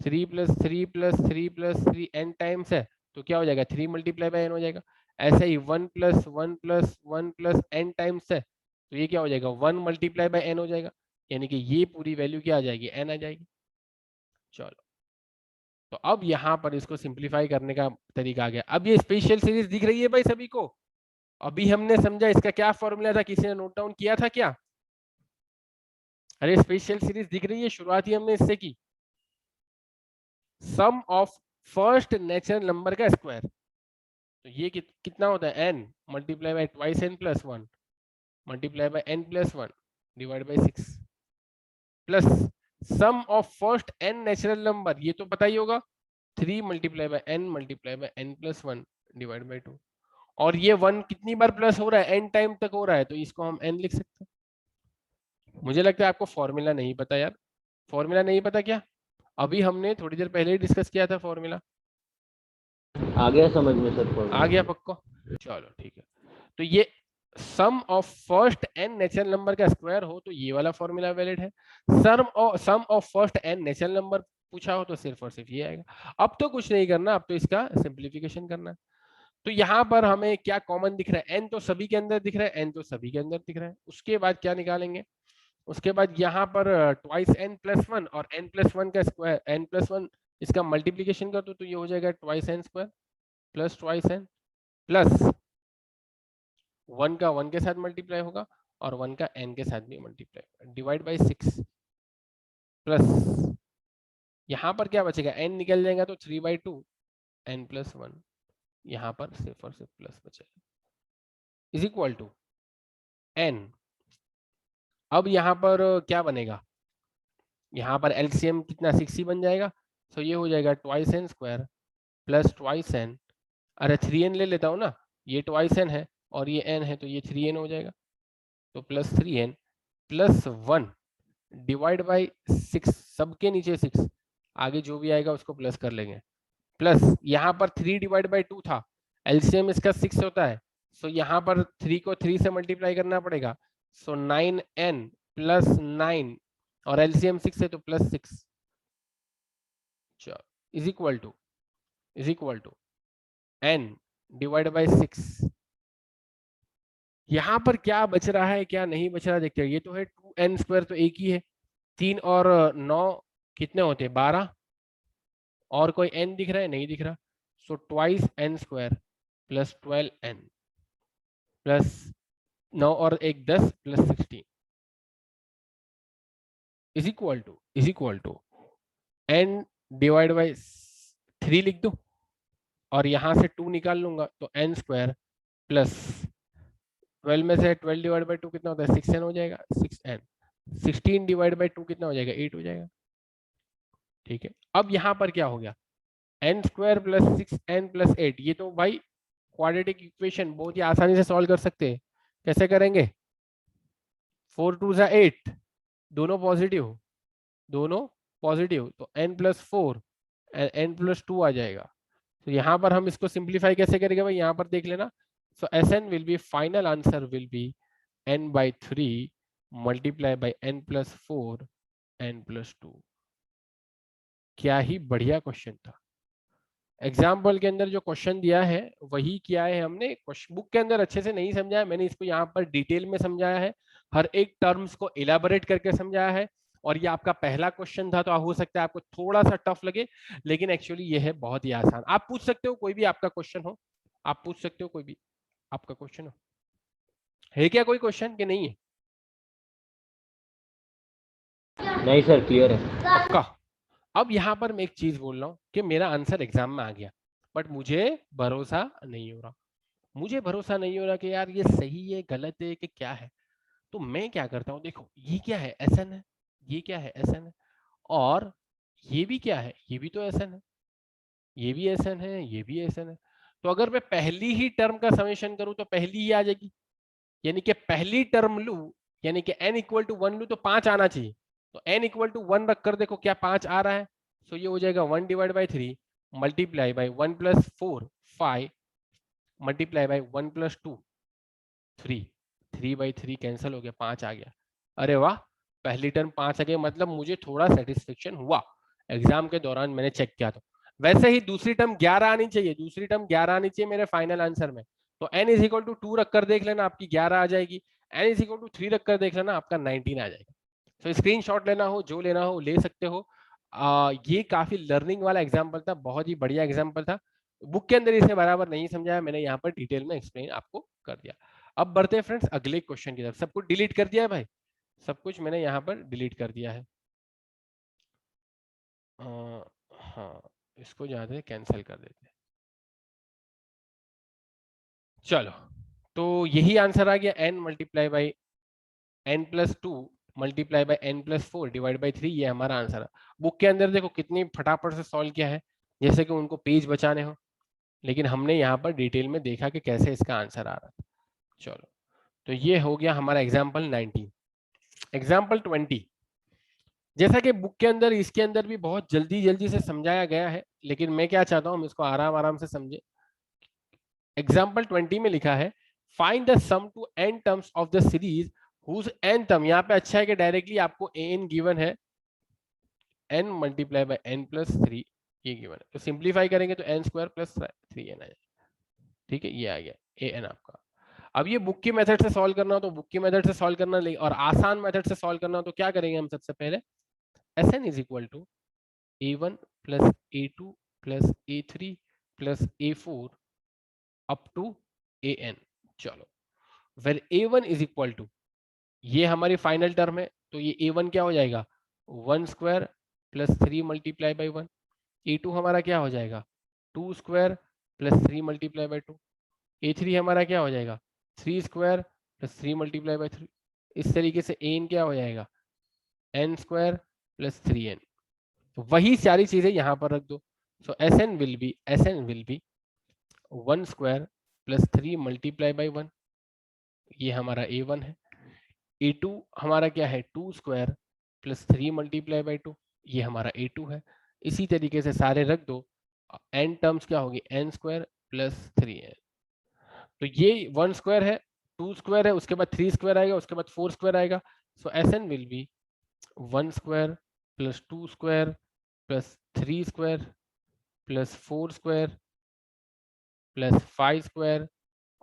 3 plus 3 plus 3 plus 3 n times है, तो क्या हो जाएगा, 3 मल्टीप्लाई बाई n हो जाएगा। ऐसे ही 1 plus 1 plus 1 plus n times है, तो ये क्या हो जाएगा, 1 मल्टीप्लाई बाई n हो जाएगा, यानी कि ये पूरी वैल्यू क्या आ जाएगी, n आ जाएगी। चलो, तो अब यहाँ पर इसको सिंप्लीफाई करने का तरीका आ गया। अब ये स्पेशल सीरीज दिख रही है भाई सभी को, अभी हमने समझा इसका क्या फॉर्मूला था, किसी ने नोट डाउन किया था क्या, अरे स्पेशल सीरीज दिख रही है, शुरुआत ही हमने इससे की, sum of first natural number का स्क्वायर, तो ये कितना होता है, n multiply by twice n plus 1 multiply by n plus 1 divide by 6 plus sum of first n natural number, ये तो पता ही होगा, 3 multiply by n multiply by n plus 1 divide by 2, और ये 1 कितनी बार प्लस हो रहा है, n टाइम तक हो रहा है, तो इसको हम n लिख सकते हैं। मुझे लगता है आपको फॉर्मूला नहीं पता यार, फॉर्मूला नहीं पता क्या, अभी हमने थोड़ी देर पहले ही डिस्कस किया था फॉर्मूला, आ गया समझ में सर फॉर्मूला? आ गया पक्का, चलो ठीक है। तो ये sum of first n natural number का स्क्वायर हो तो ये वाला फॉर्मूला वैलिड है, sum of first n natural number पूछा हो तो सिर्फ और सिर्फ ये आएगा। अब तो कुछ नहीं करना, अब तो इसका सिंप्लीफिकेशन करना है। तो यहाँ पर हमें क्या कॉमन दिख रहा है, n तो सभी के अंदर दिख रहा है, n तो सभी के अंदर दिख रहा है, उसके बाद क्या निकालेंगे, उसके बाद यहाँ पर ट्वाइस n प्लस 1 और n प्लस 1 का स्क्वायर, n प्लस 1 इसका मल्टीप्लीकेशन कर दो तो ये हो जाएगा twice n square plus twice n plus 1 का 1 के साथ मल्टीप्लाई होगा और 1 का n के साथ भी मल्टीप्लाई डिवाइड बाई 6 प्लस यहाँ पर क्या बचेगा, n निकल जाएगा तो 3/2 n प्लस 1, यहाँ पर सिर्फ और सिर्फ प्लस बचेगा इज इक्वल टू n। अब यहाँ पर क्या बनेगा, यहाँ पर एलसीएम कितना 6 ही बन जाएगा, तो ये हो जाएगा twice n square plus twice n, अरे 3n ले लेता हूँ ना, ये ट्वाइस n है और ये n है तो ये 3n हो जाएगा, तो plus 3n plus 1 divide by 6, सबके नीचे 6, आगे जो भी आएगा उसको प्लस कर लेंगे, प्लस यहाँ पर 3 डिवाइड बाई 2 था, एलसीएम इसका 6 होता है, सो यहाँ पर 3 को 3 से मल्टीप्लाई करना पड़ेगा, सो 9n प्लस 9 और एलसीएम 6 है तो plus 6 is equal to n divide by 6। यहाँ पर क्या बच रहा है क्या नहीं बच रहा देखते हैं, ये तो है 2n स्क्वायर तो एक ही है, 3 और 9 कितने होते हैं 12, और कोई n दिख रहा है नहीं दिख रहा, so twice n square plus 12n plus 9 और 1 10 plus 16 is equal to n divide by 3 लिख दो और यहाँ से 2 निकाल लूंगा तो n स्क्वायर प्लस 12 में से 12 डिवाइड बाई 2 कितना होता है 6n हो जाएगा, 6n 16 डिवाइड बाई 2 कितना हो जाएगा 8 हो जाएगा। ठीक है, अब यहाँ पर क्या हो गया n square plus 6n plus 8, ये तो भाई क्वाड्रेटिक इक्वेशन बहुत ही आसानी से सॉल्व कर सकते हैं। कैसे करेंगे, 4 2 जा 8, दोनों पॉजिटिव तो n प्लस 4 n प्लस 2 आ जाएगा। तो यहाँ पर हम इसको सिंप्लीफाई कैसे करेंगे भाई, यहाँ पर देख लेना, सो Sn will B, final answer will be n by 3 multiply by n plus 4 n plus 2। क्या ही बढ़िया क्वेश्चन था। एग्जाम्पल के अंदर जो क्वेश्चन दिया है वही किया है हमने, बुक के अंदर अच्छे से नहीं समझाया, मैंने इसको यहाँ पर डिटेल में समझाया है, हर एक टर्म्स को इलाबोरेट करके समझाया है, और ये आपका पहला क्वेश्चन था तो हो सकता है आपको थोड़ा सा टफ लगे, लेकिन एक्चुअली ये है बहुत ही आसान। आप पूछ सकते हो कोई भी आपका क्वेश्चन हो, आप पूछ सकते हो कोई भी आपका क्वेश्चन हो, है क्या कोई क्वेश्चन कि नहीं है? नहीं सर, क्लियर है। पक्का। अब यहाँ पर मैं एक चीज बोल रहा हूँ कि मेरा आंसर एग्जाम में आ गया, बट मुझे भरोसा नहीं हो रहा, कि यार ये सही है गलत है कि क्या है। तो मैं क्या करता हूँ, देखो ये क्या है Sn है, ये क्या है Sn है, और ये भी क्या है, ये भी तो Sn है, ये भी Sn है, ये भी Sn है। तो अगर मैं पहली ही टर्म का समेशन करूं तो पहली ही आ जाएगी, यानी कि पहली टर्म लू, यानी कि n इक्वल टू 1 लू तो 5 आना चाहिए, तो n इक्वल टू 1 रख कर देखो क्या 5 आ रहा है, सो ये हो जाएगा 1 divide by 3 multiply by 1 plus 4 5 multiply by 1 plus 2 3, 3 by 3 cancel हो गया, 5 आ गया। अरे वाह, पहली टर्म 5 आ गया, मतलब मुझे थोड़ा सेटिस्फेक्शन हुआ, एग्जाम के दौरान मैंने चेक किया तो। वैसे ही दूसरी टर्म 11 आनी चाहिए, मेरे फाइनल आंसर में, तो n इज इक्वल टू 2 रखकर देख लेना आपकी 11 आ जाएगी, n इज इक्वल टू 3 रखकर देख लेना आपका 19 आ जाएगा। तो स्क्रीनशॉट लेना हो, जो लेना हो ले सकते हो। ये काफी लर्निंग वाला एग्जाम्पल था, बहुत ही बढ़िया एग्जाम्पल था, बुक के अंदर इसे बराबर नहीं समझाया, मैंने यहाँ पर डिटेल में एक्सप्लेन आपको कर दिया। अब बढ़ते हैं फ्रेंड्स अगले क्वेश्चन की तरफ। सब कुछ डिलीट कर दिया है भाई, सब कुछ मैंने यहाँ पर डिलीट कर दिया है। हाँ, इसको जाते हैं कैंसिल कर देते हैं। चलो, तो यही आंसर आ गया, n multiply by n plus 2 multiply by n plus 4 divide by 3, ये हमारा आंसर है। बुक के अंदर देखो कितनी फटाफट से सॉल्व किया है, जैसे कि उनको पेज बचाने हो, लेकिन हमने यहाँ पर डिटेल में देखा कि कैसे इसका आंसर आ रहा था। चलो, तो ये हो गया हमारा एग्जाम्पल 19। एग्जाम्पल 20, जैसा कि बुक के अंदर इसके अंदर भी बहुत जल्दी से समझाया गया है, लेकिन मैं क्या चाहता हूँ हम इसको आराम से समझे। एग्जाम्पल 20 में लिखा है find the sum to n terms of the series whose n term, यहाँ पे अच्छा है कि डायरेक्टली आपको an गिवन है, n multiply by n plus 3 ये गिवन है, तो सिंप्लीफाई करेंगे तो n स्क्वायर प्लस 3n आएगा। ठीक है, ये आ गया an आपका। अब ये बुक की मेथड से सॉल्व करना हो तो बुक की मेथड से सॉल्व करना, और आसान मेथड से सॉल्व करना हो तो क्या करेंगे हम सबसे पहले, Sn is equal to a1 plus a2 plus a3 plus a4 up to an। चलो, where a1 is equal to, ये हमारी फाइनल टर्म है, तो ये a1 क्या हो जाएगा 1 square plus 3 multiply by 1, a2 हमारा क्या हो जाएगा 2 square plus 3 multiply by 2, a3 हमारा क्या हो जाएगा 3 स्क्वायर प्लस 3 मल्टीप्लाई बाई 3। इस तरीके से an क्या हो जाएगा n स्क्वायर प्लस 3n, तो वही सारी चीजें यहाँ पर रख दो। So Sn will be 1 square plus 3 multiply by 1, ये हमारा a1 है, a2 हमारा क्या है 2 स्क्वायर प्लस 3 मल्टीप्लाई बाई 2, ये हमारा A2 है। इसी तरीके से सारे रख दो, n टर्म्स क्या होगी, n स्क्वायर प्लस 3n। तो ये 1 स्क्वायर है, 2 स्क्वायर है, उसके बाद 3 स्क्वायर आएगा, उसके बाद 4 स्क्वायर आएगा। So Sn will be 1 square plus 2 square plus 3 square plus 4 square plus 5 square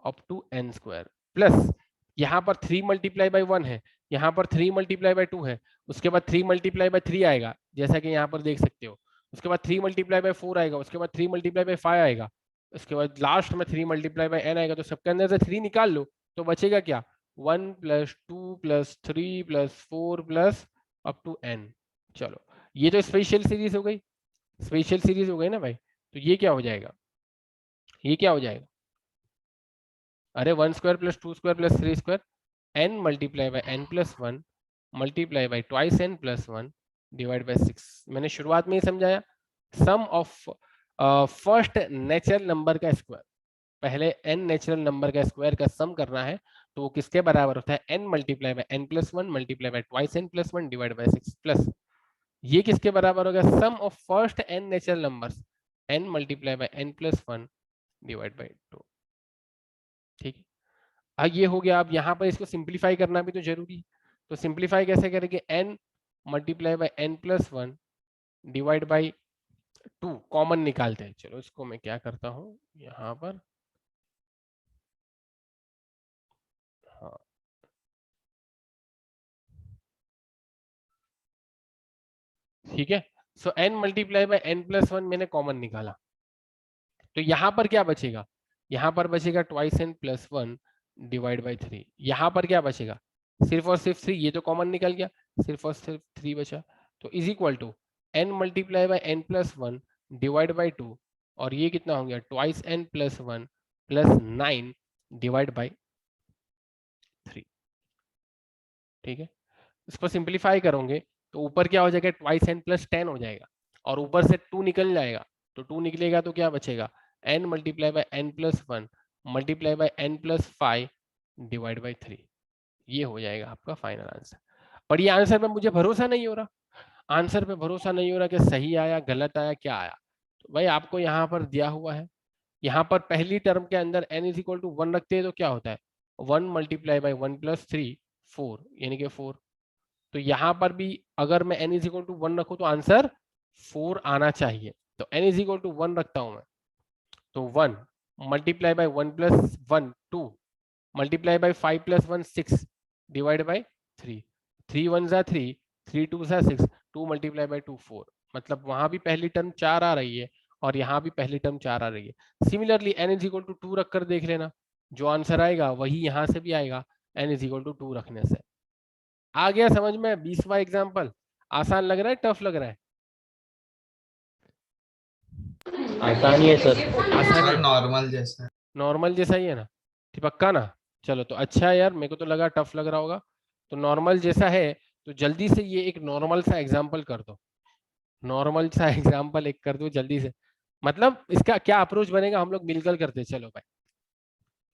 up to n square, plus यहाँ पर 3 मल्टीप्लाई बाई 1 है, यहाँ पर 3 मल्टीप्लाई बाई 2 है, उसके बाद 3 मल्टीप्लाई बाई 3 आएगा, जैसा कि यहाँ पर देख सकते हो, उसके बाद 3 मल्टीप्लाई बाई 4 आएगा, उसके बाद 3 मल्टीप्लाई बाई 5 आएगा, उसके बाद लास्ट में 3 मल्टीप्लाई बाई n आएगा। तो सबके अंदर से 3 निकाल लो, तो बचेगा क्या, 1 plus 2 plus 3 plus 4 plus up to n। चलो ये तो स्पेशल सीरीज हो गई, स्पेशल सीरीज हो गई ना भाई। तो ये क्या हो जाएगा, ये क्या हो जाएगा, अरे 1 square plus 2 square plus 3 square, n multiply by n plus 1 multiply by twice n plus 1 divide by 6। मैंने शुरुआत में ही समझाया, सम ऑफ फर्स्ट नेचुरल नंबर का स्क्वायर, पहले n नेचुरल नंबर का स्क्वायर का सम करना है, तो वो किसके बराबर होता है, n multiply by n plus 1 multiply by twice n plus 1 divide by 6, plus ये किसके बराबर होगा, sum of first n natural numbers, n multiply by n plus 1 divide by 2। ठीक है, अब ये हो गया। अब यहाँ पर इसको सिंप्लीफाई करना भी तो जरूरी है, तो सिंप्लीफाई कैसे करेंगे, n multiply by n plus 1 divide by 2 common निकालते हैं। चलो इसको मैं क्या करता हूँ यहाँ पर, हाँ ठीक है। सो n multiply by n plus 1 मैंने कॉमन निकाला, तो यहाँ पर क्या बचेगा, यहाँ पर बचेगा twice n plus 1 divide by 3। यहाँ पर क्या बचेगा, सिर्फ और सिर्फ 3, ये तो कॉमन निकल गया, सिर्फ और सिर्फ 3 बचा। तो is equal to n multiply by n plus 1 divide by 2, और ये कितना हो गया, twice n plus 1 plus 9 divide by 3। ठीक है, इसको सिंप्लीफाई करोगे तो ऊपर क्या हो जाएगा, ट्वाइस n प्लस 10 हो जाएगा, और ऊपर से 2 निकल जाएगा, तो 2 निकलेगा तो क्या बचेगा, n multiply by n plus 1 multiply by n plus 5 divide by 3। ये हो जाएगा आपका फाइनल आंसर। पर ये आंसर में मुझे भरोसा नहीं हो रहा, आंसर पे भरोसा नहीं हो रहा कि सही आया गलत आया क्या आया। तो भाई आपको यहाँ पर दिया हुआ है, यहाँ पर पहली टर्म के अंदर n इज इक्वल टू 1 रखते हैं तो क्या होता है, 1 मल्टीप्लाई बाई 1 प्लस 3 4, यानी कि 4। तो यहाँ पर भी अगर मैं n इज इक्वल टू 1 रखूँ तो आंसर 4 आना चाहिए, तो n इज इक्वल टू 1 रखता हूँ मैं, तो 1 multiply by 1 plus 1 2 multiply by 5 plus 1 6 divide by 3, 3 1 जा 3, 3 2 जा 6, 2 मल्टीप्लाई बाई 2 4, मतलब वहां भी पहली टर्म 4 आ रही है और यहाँ भी पहली टर्म 4 आ रही है। Similarly n is equal to 2 रख कर देख लेना, जो आंसर आएगा वही यहाँ से भी आएगा n इज इक्वल टू 2 रखने से। आ गया समझ में, 20वां एग्जाम्पल आसान लग रहा है टफ लग रहा है, आसान ही है सर। आसान सर है, नॉर्मल जैसा है। नॉर्मल जैसा ही है ना, ठीक पक्का ना। चलो तो अच्छा है यार, मेरे को तो लगा टफ लग रहा होगा, तो नॉर्मल जैसा है तो जल्दी से ये एक नॉर्मल सा एग्जाम्पल कर दो, नॉर्मल सा एग्जाम्पल एक कर दो जल्दी से। मतलब इसका क्या अप्रोच बनेगा, हम लोग मिलकर करते, चलो भाई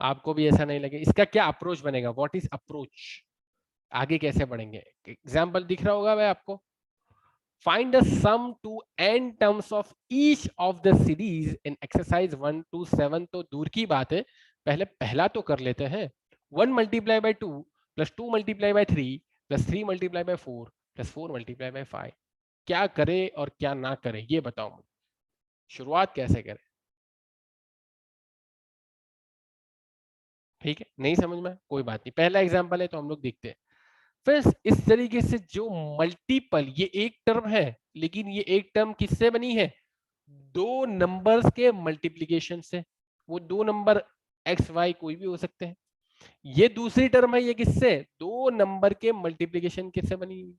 आपको भी ऐसा नहीं लगे, इसका क्या अप्रोच बनेगा, व्हाट इज अप्रोच, आगे कैसे बढ़ेंगे। एग्जाम्पल दिख रहा होगा भाई आपको, find the sum to n terms of each of the series in exercise 1 to 7। तो दूर की बात है, पहले पहला तो कर लेते हैं, 1 multiply by 2 plus 2 multiply by 3 plus 3 multiply by 4 plus 4 multiply by 5। क्या करे और क्या ना करे ये बताओ मुझे, शुरुआत कैसे करें। ठीक है, नहीं समझ में कोई बात नहीं, पहला एग्जाम्पल है तो हम लोग देखते हैं। फिर इस तरीके से जो मल्टीपल, ये एक टर्म है लेकिन ये एक टर्म किससे बनी है, दो नंबर्स के मल्टीप्लीकेशन से, वो दो नंबर एक्स वाई कोई भी हो सकते हैं। ये दूसरी टर्म है, ये किससे, दो नंबर के मल्टीप्लीकेशन किससे बनी हुई,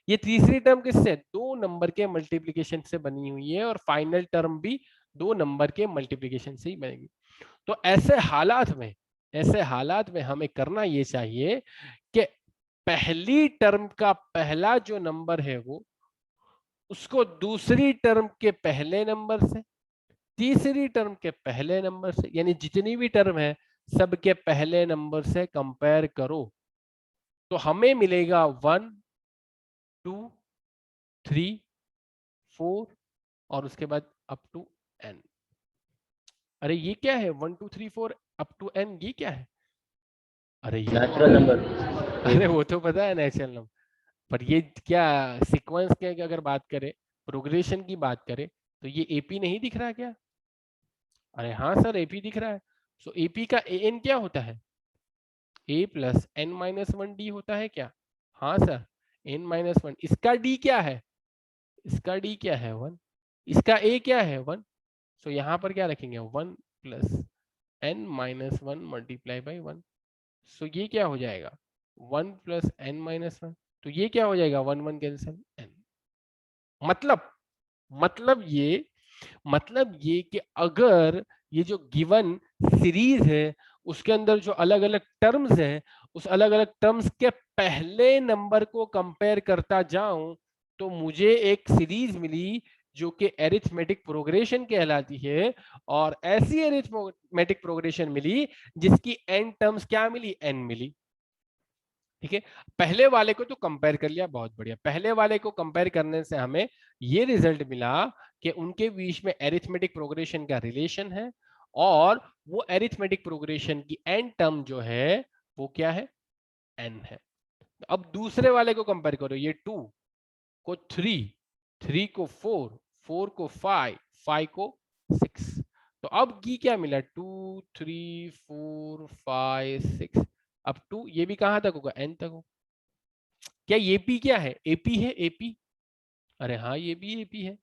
ये तीसरी टर्म किससे, दो नंबर के मल्टीप्लीकेशन से बनी हुई है, और फाइनल टर्म भी दो नंबर के मल्टीप्लीकेशन से ही बनेगी। तो ऐसे हालात में हमें करना ये चाहिए कि पहली टर्म का पहला जो नंबर है वो उसको दूसरी टर्म के पहले नंबर से, तीसरी टर्म के पहले नंबर से, यानी जितनी भी टर्म है सबके पहले नंबर से कंपेयर करो, तो हमें मिलेगा 1 2 3 4 और उसके बाद अप टू n। अरे ये क्या है 1 2 3 4 अप टू n, ये क्या है? अरे ये तो नेचुरल नंबर। अरे वो तो पता है नेचुरल नंबर, पर ये क्या सीक्वेंस के की अगर बात करें, प्रोग्रेशन की बात करें, तो ये एपी नहीं दिख रहा क्या? अरे हाँ सर एपी दिख रहा है। सो एपी का एन क्या होता है? A plus n minus one d होता है क्या? हाँ सर, एन माइनस वन। इसका डी क्या है? इसका डी क्या है? वन। इसका ए क्या है? वन। सो यहाँ पर क्या रखेंगे? One plus n minus one multiply by one. So ये क्या हो जाएगा? One plus n minus one. तो ये क्या हो जाएगा? One one cancel n. मतलब ये कि अगर ये जो गिवन सीरीज है उसके अंदर जो अलग अलग टर्म्स है, उस अलग अलग टर्म्स के पहले नंबर को कंपेयर करता जाऊं तो मुझे एक सीरीज मिली जो कि एरिथमेटिक प्रोग्रेशन कहलाती है। और ऐसी एरिथमेटिक प्रोग्रेशन मिली जिसकी एन टर्म्स क्या मिली? एन मिली। ठीक है, पहले वाले को तो कंपेयर कर लिया, बहुत बढ़िया। पहले वाले को कंपेयर करने से हमें ये रिजल्ट मिला कि उनके बीच में एरिथमेटिक प्रोग्रेशन का रिलेशन है, और वो एरिथमेटिक प्रोग्रेशन की एन टर्म जो है वो क्या है? एन है। अब दूसरे वाले को कंपेयर करो, ये 2 को 3, 3 को 4, 4 को 5, 5 को 6। तो अब की क्या मिला? 2 3 4 5 6। अब 2 ये भी कहां तक होगा? एन तक होगा। क्या ये पी क्या है? एपी है एपी। अरे हाँ ये भी एपी है,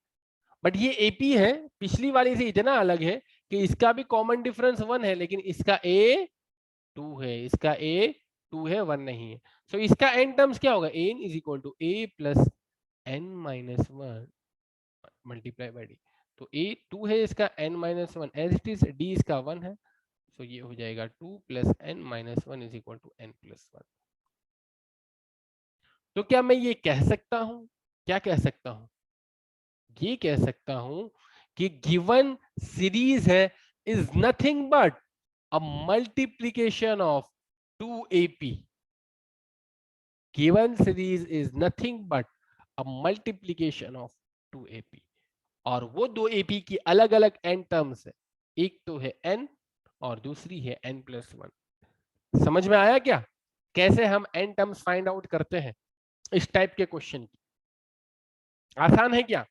बट ये एपी है पिछली वाली से इतना अलग है कि इसका भी कॉमन डिफरेंस 1 है, लेकिन इसका ए 2 है, इसका ए 2 है, 1 नहीं है। सो इसका एन टर्म्स क्या होगा? N is equal to a plus n minus one multiply by d. तो ए 2 है, इसका n minus one as it is, d इसका 1 है। सो ये हो जाएगा 2 plus n minus one is equal to n plus one. तो क्या मैं ये कह सकता हूं, क्या कह सकता हूं? ये कह सकता हूं कि गिवन सीरीज है is nothing but a multiplication of 2ap। Given series is nothing but a multiplication of 2ap, और वो दो एपी की अलग अलग एन टर्म्स है, एक तो है एन और दूसरी है एन प्लस वन। समझ में आया क्या कैसे हम एन टर्म्स फाइंड आउट करते हैं इस टाइप के क्वेश्चन की? आसान है क्या?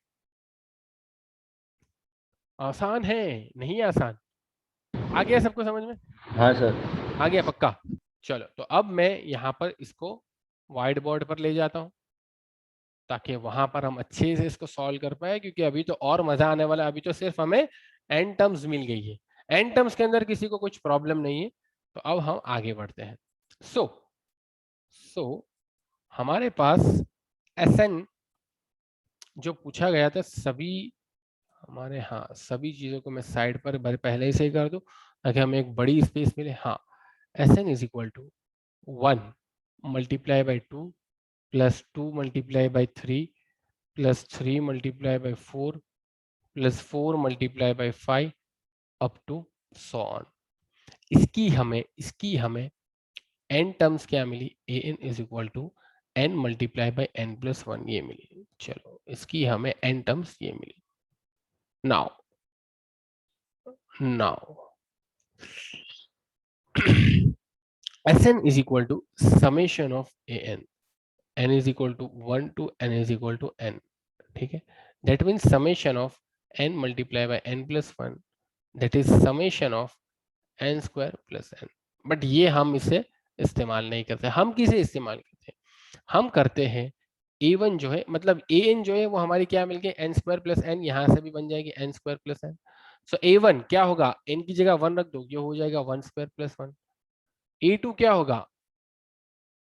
आसान है? नहीं आसान? आ गया सबको समझ में? हाँ सर। आ गया पक्का? चलो तो अब मैं यहाँ पर इसको व्हाइट बोर्ड पर ले जाता हूँ ताकि वहां पर हम अच्छे से इसको सॉल्व कर पाए, क्योंकि अभी तो और मजा आने वाला है। अभी तो सिर्फ हमें एन टर्म्स मिल गई है, एन टर्म्स के अंदर किसी को कुछ प्रॉब्लम नहीं है। तो अब हम आगे बढ़ते हैं। सो हमारे पास एसएन जो पूछा गया था, सभी हमारे, हाँ सभी चीजों को मैं साइड पर पहले ही से कर दूं ताकि हमें एक बड़ी स्पेस मिले। हाँ, S n is equal to 1 multiply by 2 plus 2 multiply by 3 plus 3 multiply by 4 plus 4 multiply by 5 up to so on. इसकी हमें एन टर्म्स क्या मिली? A n is equal to n multiply by n plus one, ये मिली। चलो इसकी हमें n terms ये मिली। Now Sn is equal to summation of an, n is equal to 1 to n is equal to n। ठीक है, that means summation of n multiply by n plus 1, that is summation of n square plus n। But ये हम इसे इस्तेमाल नहीं करते। हम किसे इस्तेमाल करते हैं? हम करते हैं a1 जो है, मतलब an जो है वो हमारी क्या मिल गई? n स्क्वायर प्लस n, यहाँ से भी बन जाएगी n स्क्वायर प्लस n। सो a1 क्या होगा? n की जगह 1 रख दो, ये हो जाएगा 1 स्क्वायर प्लस 1। a2 क्या होगा?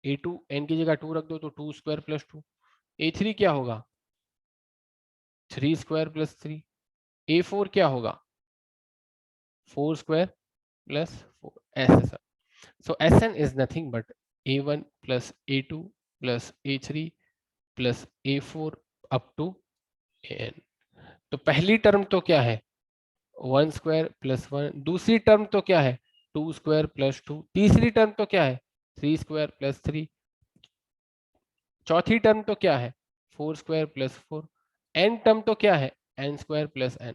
a2 n की जगह 2 रख दो तो 2 स्क्वायर प्लस 2। a3 क्या होगा? 3 स्क्वायर प्लस 3। a4 क्या होगा? 4 स्क्वायर प्लस 4, ऐसे सब। So Sn is nothing but a1 plus a2 plus a3 plus a4 up to an। तो पहली टर्म तो क्या है? 1 स्क्वायर प्लस 1। दूसरी टर्म तो क्या है? 2 स्क्वायर प्लस 2। तीसरी टर्म तो क्या है? 3 स्क्वायर प्लस 3। चौथी टर्म तो क्या है? 4 स्क्वायर प्लस 4, n टर्म तो क्या है n square plus n,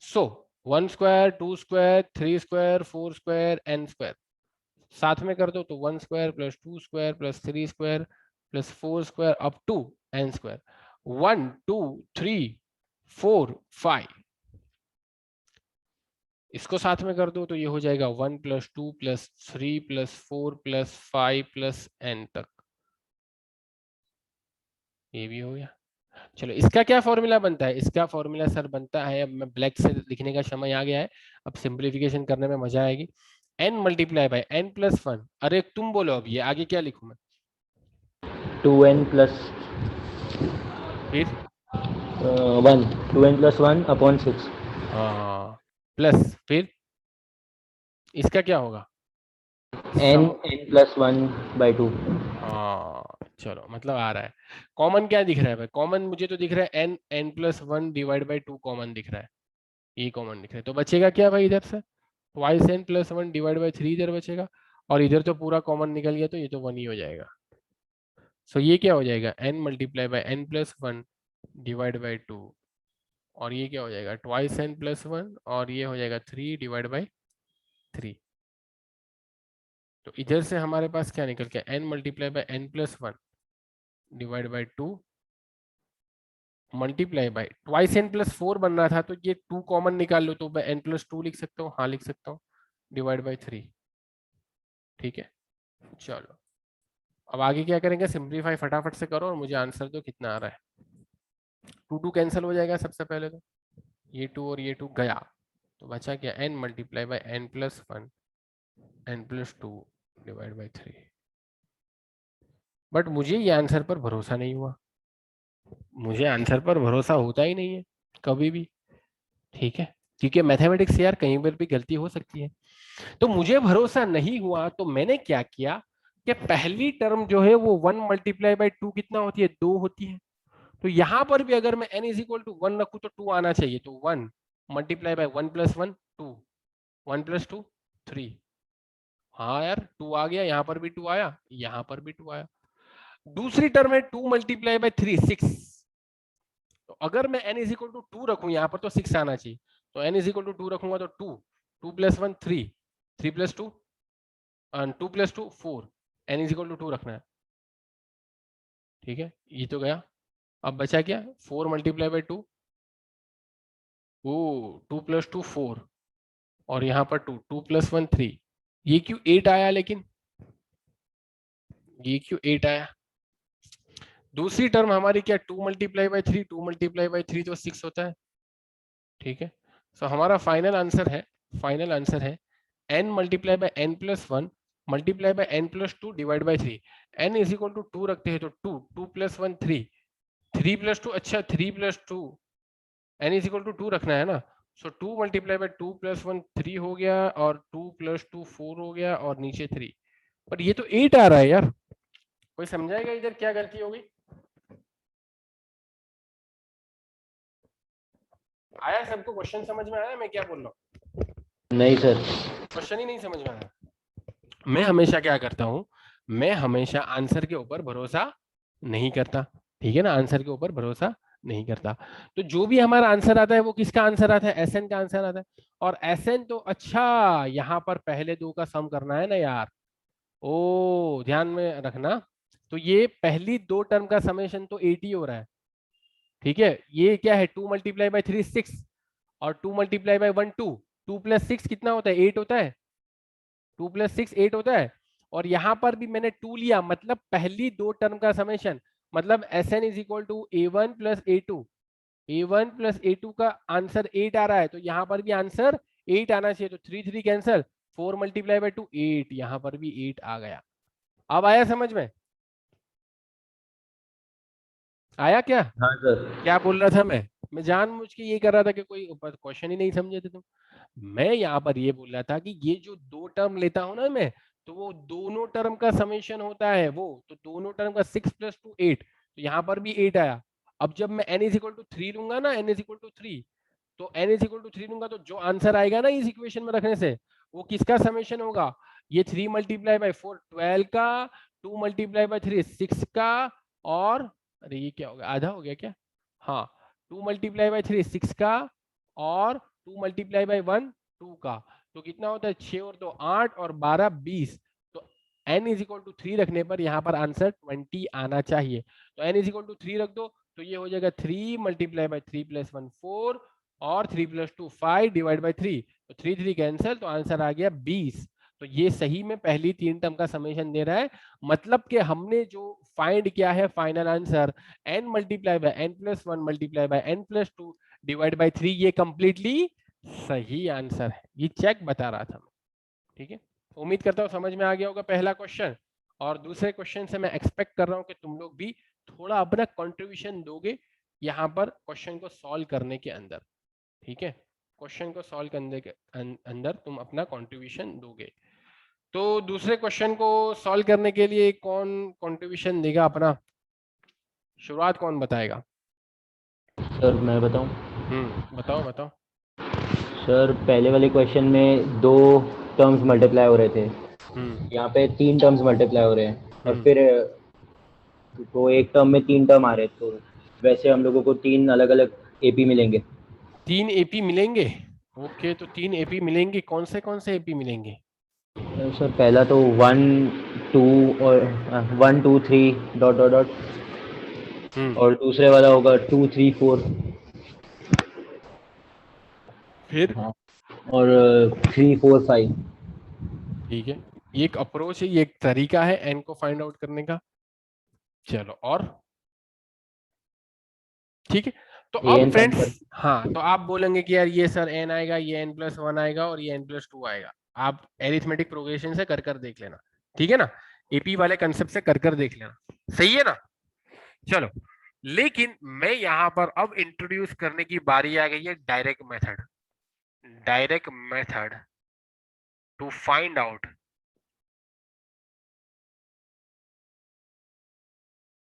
so 1 square 2 square 3 square 4 square n square, साथ में कर दो तो 1 square plus 2 square plus 3 square plus 4 square up to n square, 1 2 3 4 5, इसको साथ में कर दो तो ये हो जाएगा 1 plus 2 plus 3 plus 4 plus 5 plus n तक, ये भी हो गया। चलो इसका क्या फॉर्मूला बनता है, इसका फॉर्मूला सर बनता है, अब मैं ब्लैक से लिखने का समय आ गया है, अब सिंप्लीफिकेशन करने में मजा आएगी, n multiply by n plus 1, अरे तुम बोलो अब ये आगे क्या लिखूं मैं, 2n प्लस फिर 1, 2n प्लस 1 अपॉन 6, हाँ प्लस फिर इसका क्या होगा n प्लस 1 बाई 2। हाँ चलो मतलब आ रहा है, कॉमन क्या दिख रहा है भाई, कॉमन मुझे तो दिख रहा है n plus 1 divide by 2 common दिख रहा है, ये कॉमन दिख रहा है, तो बचेगा क्या भाई इधर से twice n plus 1 divide by 3 इधर बचेगा, और इधर तो पूरा कॉमन निकल गया तो ये तो 1 ही हो जाएगा, सो ये क्या हो जाएगा n multiply by n plus 1 divide by 2, और ये क्या हो जाएगा ट्वाइस n प्लस 1, और ये हो जाएगा 3 डिवाइड बाई 3, तो इधर से हमारे पास क्या निकल गया n multiply by n plus 1 divide by 2 multiply by twice n plus 4 बन रहा था, तो ये 2 कॉमन निकाल लो तो मैं n प्लस 2 लिख सकता हूँ, हाँ लिख सकता हूँ, डिवाइड बाई 3, ठीक है। चलो अब आगे क्या करेंगे, सिंप्लीफाई फटाफट से करो और मुझे आंसर दो कितना आ रहा है। 2 कैंसिल हो जाएगा सबसे पहले, तो ये 2 और ये 2 गया, तो बचा क्या n multiply by n plus 1 n plus 2 divide by 3, but मुझे ये आंसर पर भरोसा नहीं हुआ, मुझे आंसर पर भरोसा होता ही नहीं है कभी भी, ठीक है, क्योंकि मैथमेटिक्स यार कहीं पर भी गलती हो सकती है, तो मुझे भरोसा नहीं हुआ तो मैंने क्या किया कि पहली टर्म जो है वो 1 मल्टीप्लाई बाई 2 कितना होती है 2 होती है, तो यहां पर भी अगर मैं n इज इक्वल टू 1 रखूं तो 2 आना चाहिए, तो 1 मल्टीप्लाई बाई 1 प्लस 1 2, 1 प्लस 2 3, हाँ यार 2 आ गया, यहाँ पर भी 2 आया, यहाँ पर भी 2 आया, दूसरी टर्म है 2 मल्टीप्लाई बाई 3 6, तो अगर मैं n इज इक्वल टू 2 रखूं यहाँ पर तो 6 आना चाहिए, तो n इज इक्वल टू 2 रखूंगा तो 2 2 plus 1 3 3 plus 2 2 plus 2 4, n is equal to 2 रखना है, ठीक है, ये तो गया, अब बचा क्या 4 मल्टीप्लाई बाई 2, ओ 2 प्लस 2 4, और यहाँ पर 2 2 प्लस 1 3, ये क्यों 8 आया, लेकिन ये क्यों 8 आया, दूसरी टर्म हमारी क्या 2 मल्टीप्लाई बाई 3 2 मल्टीप्लाई बाई 3 तो 6 होता है, ठीक है, सो हमारा फाइनल आंसर है n multiply by n plus 1 multiply by n plus 2 divide by 3, n is equal to 2 रखते हैं तो 2 2 प्लस 1 3 3 प्लस 2, अच्छा 3 plus 2, n is equal to 2 रखना है ना, सो 2 मल्टीप्लाई बाई 2 प्लस 1 3 हो गया, और 2 प्लस 2 4 हो गया, और नीचे 3, पर ये तो 8 आ रहा है यार, कोई समझाएगा इधर क्या गलती होगी, आया सबको क्वेश्चन समझ में आया मैं क्या बोल रहा हूँ, नहीं सर, क्वेश्चन ही नहीं समझ में आया, मैं हमेशा क्या करता हूं, मैं हमेशा आंसर के ऊपर भरोसा नहीं करता, ठीक है ना, आंसर के ऊपर भरोसा नहीं करता, तो जो भी हमारा आंसर आता है वो किसका आंसर आता है, एसएन का आंसर आता है, और एसएन तो अच्छा यहाँ पर पहले 2 का सम करना है ना यार, ओ ध्यान में रखना, तो ये पहली 2 टर्म का समेशन तो 8 ही हो रहा है, ठीक है, ये क्या है 2 मल्टीप्लाई बाई 3 6, और 2 मल्टीप्लाई बाई 1 2, 2 प्लस 6 कितना होता है 8 होता है, 2 प्लस 6 8 होता है, और यहां पर भी मैंने 2 लिया, मतलब पहली 2 टर्म का समेशन, मतलब Sn is equal to a1 plus a2, a1 plus a2 का आंसर 8 आ रहा है, तो यहां पर भी आंसर 8 आना चाहिए, तो 3 3 कैंसिल, 4 मल्टीप्लाई बाई 2 8, यहां पर भी 8 आ गया, अब आया समझ में, आया क्या, हाँ सर, क्या बोल रहा था मैं जानबूझ के ये कर रहा था कि कोई क्वेश्चन ही नहीं समझे थे तुम, मैं यहाँ पर ये बोल रहा था कि ये जो 2 टर्म लेता हूं ना मैं, तो वो दोनों टर्म का समेशन होता है वो, तो दोनों टर्म का 6 प्लस 2 8, तो यहाँ पर भी 8 आया, अब जब मैं n इज इक्वल टू 3 लूंगा ना, n इज इक्वल टू 3, तो n इज इक्वल टू 3 लूंगा, तो जो आंसर आएगा ना इस इक्वेशन में रखने से, वो किसका समेशन होगा, ये 3 मल्टीप्लाई बाई 4 12 का, 2 मल्टीप्लाई बाई 3 6 का, और अरे ये क्या हो गया, आधा हो गया क्या? हाँ, 2 मल्टीप्लाई बाई 3 6 का, और 2 मल्टीप्लाई बाई 1 2 का, तो कितना होता है 6 और 2 8 और 12 20। तो n इज इक्वल टू 3 रखने पर यहाँ पर आंसर 20 आना चाहिए। तो n इज इक्वल टू 3 रख दो, तो ये हो जाएगा 3 मल्टीप्लाई बाई 3 प्लस 1 4 और 3 प्लस 2 5 डिवाइड बाई 3, तो 3 3 कैंसिल, तो आंसर आ गया 20। तो ये सही में पहली 3 टर्म का समेशन दे रहा है, मतलब कि हमने जो फाइंड किया है final answer n multiply by n plus 1 multiply by n plus 2 divide by 3, ये कंप्लीटली सही आंसर है। ये चेक बता रहा था मैं, ठीक है। उम्मीद करता हूँ समझ में आ गया होगा पहला क्वेश्चन, और दूसरे क्वेश्चन से मैं एक्सपेक्ट कर रहा हूँ कि तुम लोग भी थोड़ा अपना कंट्रीब्यूशन दोगे यहाँ पर क्वेश्चन को सॉल्व करने के अंदर, ठीक है। क्वेश्चन को सॉल्व करने के अंदर तुम अपना कंट्रीब्यूशन दोगे। तो दूसरे क्वेश्चन को सॉल्व करने के लिए कौन कंट्रीब्यूशन देगा अपना, शुरुआत कौन बताएगा? सर मैं बताऊं? बताओ बताओ। सर पहले वाले क्वेश्चन में 2 टर्म्स मल्टीप्लाई हो रहे थे, हम्म यहाँ पे 3 टर्म्स मल्टीप्लाई हो रहे हैं, और हम्म फिर तो एक टर्म में 3 टर्म आ रहे हैं, तो वैसे हम लोगों को 3 अलग अलग एपी मिलेंगे। 3 एपी मिलेंगे? ओके, तो 3 एपी मिलेंगे, कौन से एपी मिलेंगे? सर पहला तो 1 2 और 1 2 3 डॉट डॉट डॉट, हम्म और दूसरे वाला होगा 2 3 4। फिर? हाँ, और 3 4 5। ठीक है, ये एक अप्रोच है, ये एक तरीका है एन को फाइंड आउट करने का। चलो, और ठीक है। तो ए अब एन फाइंड कर। फ्रेंड्स, हाँ, तो आप बोलेंगे कि यार ये सर एन आएगा, ये n प्लस 1 आएगा और ये n प्लस 2 आएगा। आप एरिथमेटिक प्रोग्रेशन से कर देख लेना, ठीक है ना, एपी वाले कंसेप्ट से कर देख लेना, सही है ना। चलो, लेकिन मैं यहां पर अब इंट्रोड्यूस करने की बारी आ गई है direct method. Direct method to find out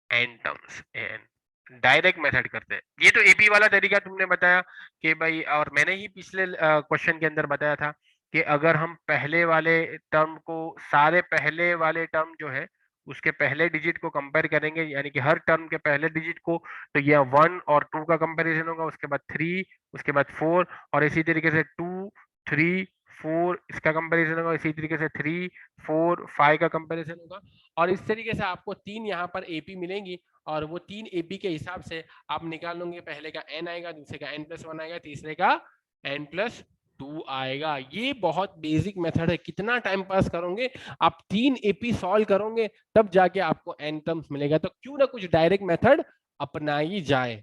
n terms, n direct method करते हैं। ये तो एपी वाला तरीका तुमने बताया कि भाई, और मैंने ही पिछले क्वेश्चन के अंदर बताया था कि अगर हम पहले वाले टर्म को, सारे पहले वाले टर्म जो है उसके पहले डिजिट को कंपेयर करेंगे, यानी कि हर टर्म के पहले डिजिट को, तो ये 1 और 2 का कंपैरिजन होगा, उसके बाद 3, उसके बाद 4, और इसी तरीके से 2 3 4 इसका कंपैरिजन होगा, इसी तरीके से 3 4 5 का कंपैरिजन होगा, और इस तरीके से आपको 3 यहाँ पर एपी मिलेंगी, और वो 3 एपी के हिसाब से आप निकाल लोगे, पहले का n आएगा, दूसरे का n प्लस 1 आएगा, तीसरे का n प्लस 2 आएगा। ये बहुत बेसिक मेथड है, कितना टाइम पास करोगे आप, 3 एपी सॉल्व करोगे तब जाके आपको n टर्म्स मिलेगा। तो क्यों ना कुछ डायरेक्ट मेथड अपनाई जाए,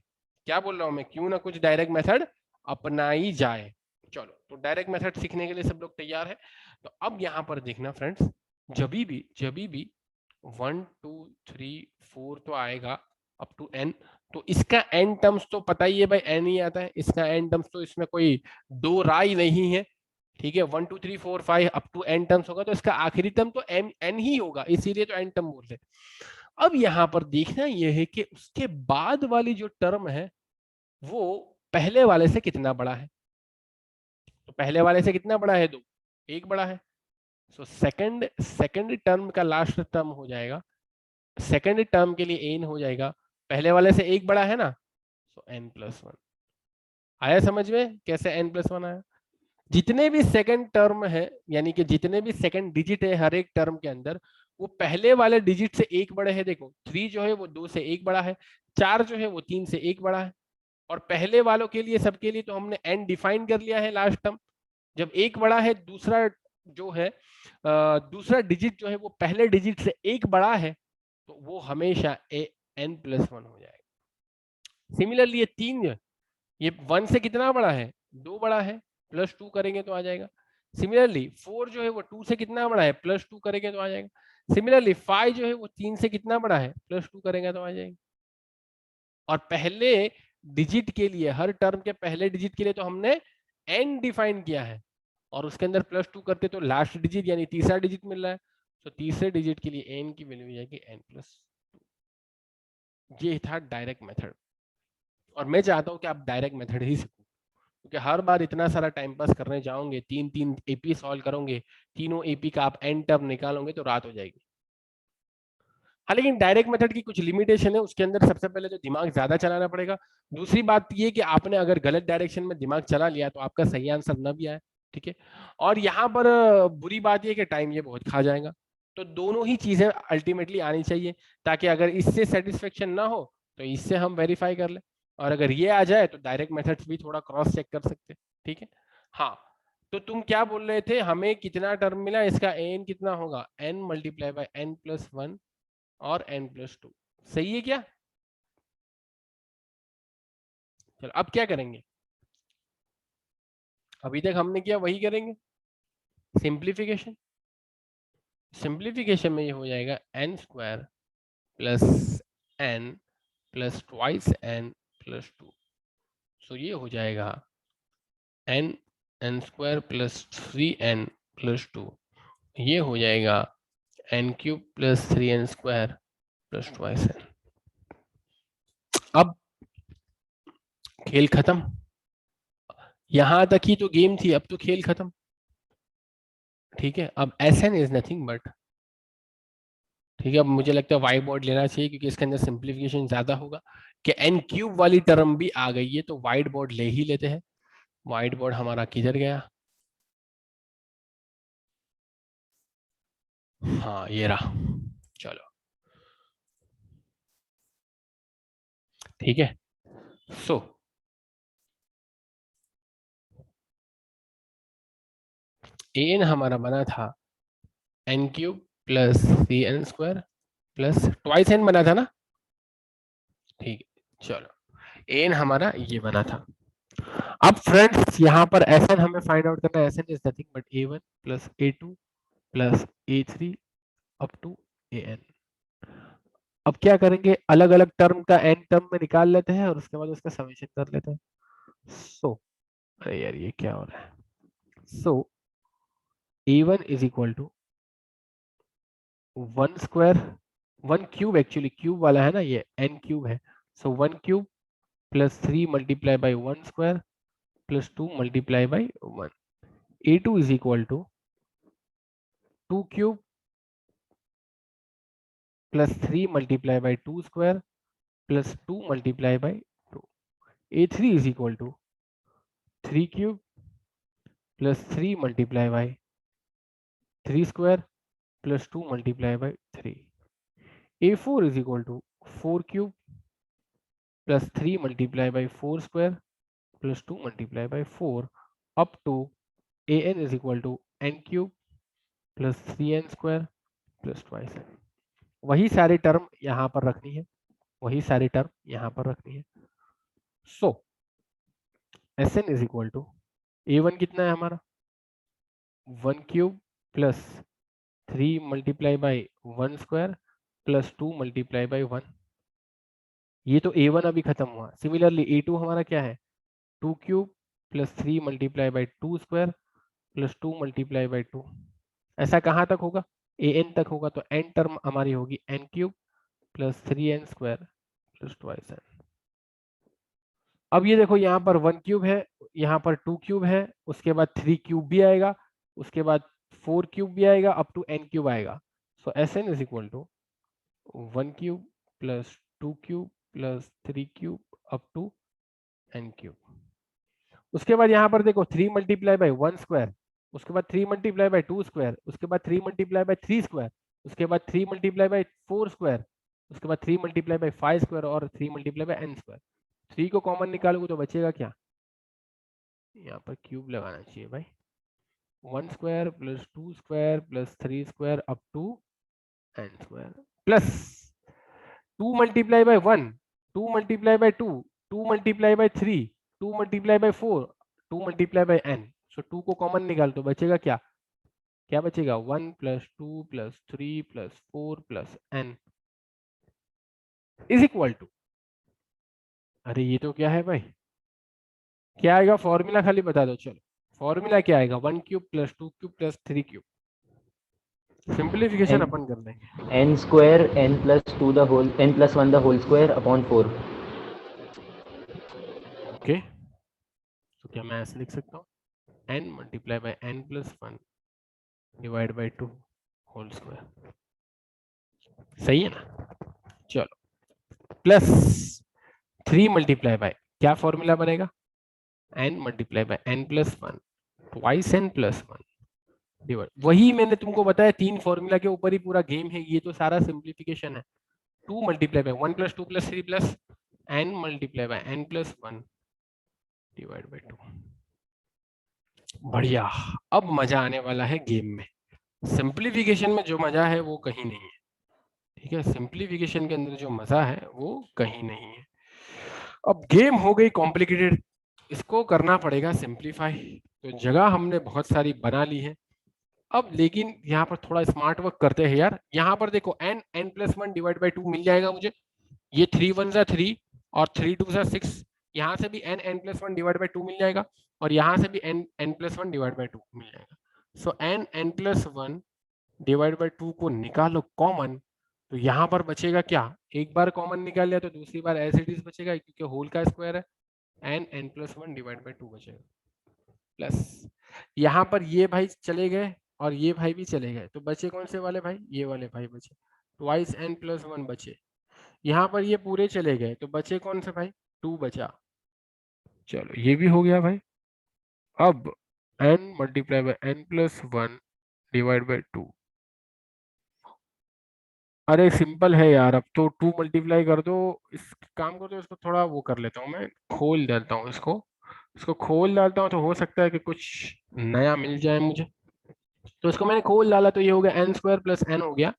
क्या बोल रहा हूं मैं, क्यों ना कुछ डायरेक्ट मेथड अपनाई जाए। चलो, तो डायरेक्ट मेथड सीखने के लिए सब लोग तैयार है। तो अब यहाँ पर देखना फ्रेंड्स, जब भी 1 2 3 4 तो आएगा अप टू n, तो इसका n टर्म्स तो पता ही है भाई, n ही आता है, इसका n टर्म्स तो इसमें कोई दो राय नहीं है, ठीक है। 1 2 3 4 5 अप टू n टर्म्स होगा, तो इसका आखिरी टर्म तो n ही होगा, इसीलिए तो n टर्म बोलते हैं। अब यहाँ पर देखना यह है कि उसके बाद वाली जो टर्म है वो पहले वाले से कितना बड़ा है। तो पहले वाले से कितना बड़ा है, 2 1 बड़ा है। सो सेकंड टर्म का लास्ट टर्म हो जाएगा, सेकंड टर्म के लिए n हो जाएगा, पहले वाले से 1 बड़ा है ना, सो n प्लस 1। आया समझ में कैसे n प्लस 1 आया? जितने भी सेकंड टर्म है, यानी कि जितने भी सेकंड डिजिट है हर एक टर्म के अंदर, वो पहले वाले डिजिट से 1 बड़े हैं। देखो 3 जो है वो 2 से 1 बड़ा है, 4 जो है वो 3 से 1 बड़ा है, और पहले वालों के लिए, सबके लिए तो हमने n डिफाइन कर लिया है लास्ट टर्म। जब 1 बड़ा है, दूसरा जो है दूसरा डिजिट जो है वो पहले डिजिट से 1 बड़ा है, तो वो हमेशा n प्लस 1 हो जाएगा। सिमिलरली ये 3, ये 1 से कितना बड़ा है, 2 बड़ा है, प्लस 2 करेंगे तो आ जाएगा। सिमिलरली 4 जो है वो 2 से कितना बड़ा है, प्लस 2 करेंगे तो आ जाएगा। सिमिलरली 5 जो है वो 3 से कितना बड़ा है, प्लस 2 करेंगे तो आ जाएगा। और पहले डिजिट के लिए, हर टर्म के पहले डिजिट के लिए तो हमने n डिफाइन किया है, और उसके अंदर प्लस 2 करते तो लास्ट डिजिट यानी तीसरा डिजिट मिल रहा है, तो तीसरे डिजिट के लिए n की वैल्यू जाएगी n प्लस 2। ये था डायरेक्ट मेथड, और मैं चाहता हूं कि आप डायरेक्ट मेथड ही सीखो, क्योंकि हर बार इतना सारा टाइम पास करने जाओगे, 3 एपी सॉल्व करोगे, तीनों एपी का आप n टर्म निकालोगे तो रात हो जाएगी। हाँ, लेकिन डायरेक्ट मेथड की कुछ लिमिटेशन है, उसके अंदर सबसे पहले तो दिमाग ज्यादा चलाना पड़ेगा। दूसरी बात ये कि आपने अगर गलत डायरेक्शन में दिमाग चला लिया तो आपका सही आंसर न भी आए, ठीक है। और यहाँ पर बुरी बात ये कि टाइम ये बहुत खा जाएगा। तो दोनों ही चीजें अल्टीमेटली आनी चाहिए, ताकि अगर इससे सेटिस्फेक्शन ना हो तो इससे हम वेरीफाई कर ले, और अगर ये आ जाए तो डायरेक्ट मेथड्स भी थोड़ा क्रॉस चेक कर सकते हैं, ठीक है। हाँ, तो तुम क्या बोल रहे थे, हमें कितना टर्म मिला, इसका एन कितना होगा, n multiply by n plus one और n+2, सही है क्या? चलो अब क्या करेंगे, अभी तक हमने किया वही करेंगे, सिंप्लीफिकेशन। सिंप्लीफिकेशन में ये हो जाएगा n square plus n plus twice n plus 2। सो ये हो जाएगा n square plus 3n plus 2, ये हो जाएगा n cube plus 3n square plus twice n। अब खेल खत्म, यहां तक ही तो गेम थी, अब तो खेल खत्म, ठीक है। अब Sn इज नथिंग बट, ठीक है, अब मुझे लगता है वाई बोर्ड लेना चाहिए क्योंकि इसके अंदर सिंप्लीफिकेशन ज्यादा होगा, कि n क्यूब वाली टर्म भी आ गई है, तो वाइट बोर्ड ले ही लेते हैं। वाइट बोर्ड हमारा किधर गया, हाँ ये रहा, चलो ठीक है। सो an हमारा बना था n cube plus 3n square plus twice n बना था ना, ठीक है। चलो an हमारा ये बना था। अब फ्रेंड्स यहाँ पर Sn हमें फाइंड आउट करना है, Sn is nothing but a1 plus a2 plus a3 up to an। अब क्या करेंगे, अलग अलग टर्म का n टर्म में निकाल लेते हैं और उसके बाद उसका समेशन कर लेते हैं। सो अरे यार ये क्या हो रहा है, so a1 is equal to 1 square 1 cube, actually cube वाला है ना ये, n क्यूब है, so 1 cube plus 3 multiply by 1 square plus 2 multiply by 1। a2 is equal to 2 cube plus 3 multiply by 2 square plus 2 multiply by 2। a3 is equal to 3 cube plus 3 multiply by 3 square plus 2 multiply by 3। a4 is equal to 4 cube plus 3 multiply by 4 square plus 2 multiply by 4 up to an is equal to n cube plus 3n square plus twice n। वही सारी term यहाँ पर रखनी है, वही सारी term यहाँ पर रखनी है। So Sn is equal to a1 कितना है हमारा 1 cube plus 3 multiply by 1 square plus 2 multiply by 1। ये तो a1 अभी खत्म हुआ। सिमिलरली a2 हमारा क्या है 2 cube plus 3 multiply by 2 square plus 2 multiply by 2। ऐसा कहाँ तक होगा, an तक होगा, तो n टर्म हमारी होगी n cube plus 3n square plus twice n। अब ये देखो यहाँ पर 1 क्यूब है, यहाँ पर 2 क्यूब है, उसके बाद 3 क्यूब भी आएगा, उसके बाद 4 क्यूब भी आएगा, अप टू n क्यूब आएगा। So Sn is equal to 1 cube plus 2 cube plus 3 cube up to n cube. उसके बाद यहाँ पर देखो 3 मल्टीप्लाई बाई 1 स्क्वायर, उसके बाद 3 मल्टीप्लाई बाई 2 स्क्वायर, उसके बाद 3 मल्टीप्लाई बाई 3 स्क्वायर, उसके बाद 3 मल्टीप्लाई बाई 4 स्क्वायर, उसके बाद 3 मल्टीप्लाई बाई 5 स्क्वायर और 3 मल्टीप्लाई बाई n स्क्वायर। 3 को कॉमन निकालोगे तो बचेगा क्या, यहाँ पर क्यूब लगाना चाहिए भाई, 1 square plus 2 square plus 3 square up to n square plus 2 multiply by 1, 2 multiply by 2, 2 multiply by 3, 2 multiply by 4, 2 multiply by n। So 2 को कॉमन निकाल तो बचेगा क्या, क्या बचेगा 1 plus 2 plus 3 plus 4 plus n is equal to, अरे ये तो क्या है भाई, क्या आएगा फॉर्मूला खाली बता दो, चलो फॉर्मूला क्या आएगा 1 cube plus 2 cube plus 3 cube. Simplification N- अपन कर लेंगे, n square n plus 2 the whole n plus 1 the whole square upon 4। Okay. तो क्या मैं ऐसे लिख सकता हूँ n multiply by n plus 1 divide by 2 whole square. सही है ना? चलो प्लस 3 मल्टीप्लाई बाय क्या फॉर्मूला बनेगा, n multiply by n plus 1 twice n plus 1 divide, वही मैंने तुमको बताया 3 फॉर्मूला के ऊपर ही पूरा गेम है, ये तो सारा सिंप्लीफिकेशन है। 2 multiply by 1 plus 2 plus 3 plus n multiply by n plus 1 divide by 2। बढ़िया, अब मजा आने वाला है गेम में। सिंप्लीफिकेशन में जो मजा है वो कहीं नहीं है, ठीक है, सिंप्लीफिकेशन के अंदर जो मजा है वो कहीं नहीं है। अब गेम हो गई कॉम्प्लिकेटेड, इसको करना पड़ेगा सिंप्लीफाई। तो जगह हमने बहुत सारी बना ली है अब, लेकिन यहाँ पर थोड़ा स्मार्ट वर्क करते हैं यार। यहाँ पर देखो n प्लस 1 डिवाइड बाई 2 मिल जाएगा मुझे, ये 3 1 जा 3 और 3 2 जा 6, यहाँ से भी n प्लस 1 डिवाइड बाई 2 मिल जाएगा और यहाँ से भी n प्लस 1 डिवाइड बाई 2 मिल जाएगा। सो n प्लस 1 डिवाइड बाई 2 को निकालो कॉमन, तो यहाँ पर बचेगा क्या, एक बार कॉमन निकाल लिया तो दूसरी बार एज इट इज बचेगा क्योंकि होल का स्क्वायर है, n प्लस 1 डिवाइड बाई 2 बचेगा प्लस यहाँ पर ये भाई चले गए और ये भाई भी चले गए, तो बचे कौन से वाले भाई, ये वाले भाई बचे, ट्वाइस n प्लस 1 बचे। यहाँ पर ये पूरे चले गए तो बचे कौन से भाई, 2 बचा। चलो ये भी हो गया भाई। अब n multiply by n plus 1 divide by 2, अरे सिंपल है यार, अब तो 2 मल्टीप्लाई कर दो, इस काम को तो इसको थोड़ा वो कर लेता हूँ मैं, खोल देता हूँ इसको खोल डालता हूँ तो हो सकता है कि कुछ नया मिल जाए मुझे। तो इसको मैंने खोल डाला तो ये हो गया n स्क्वायर प्लस n हो गया,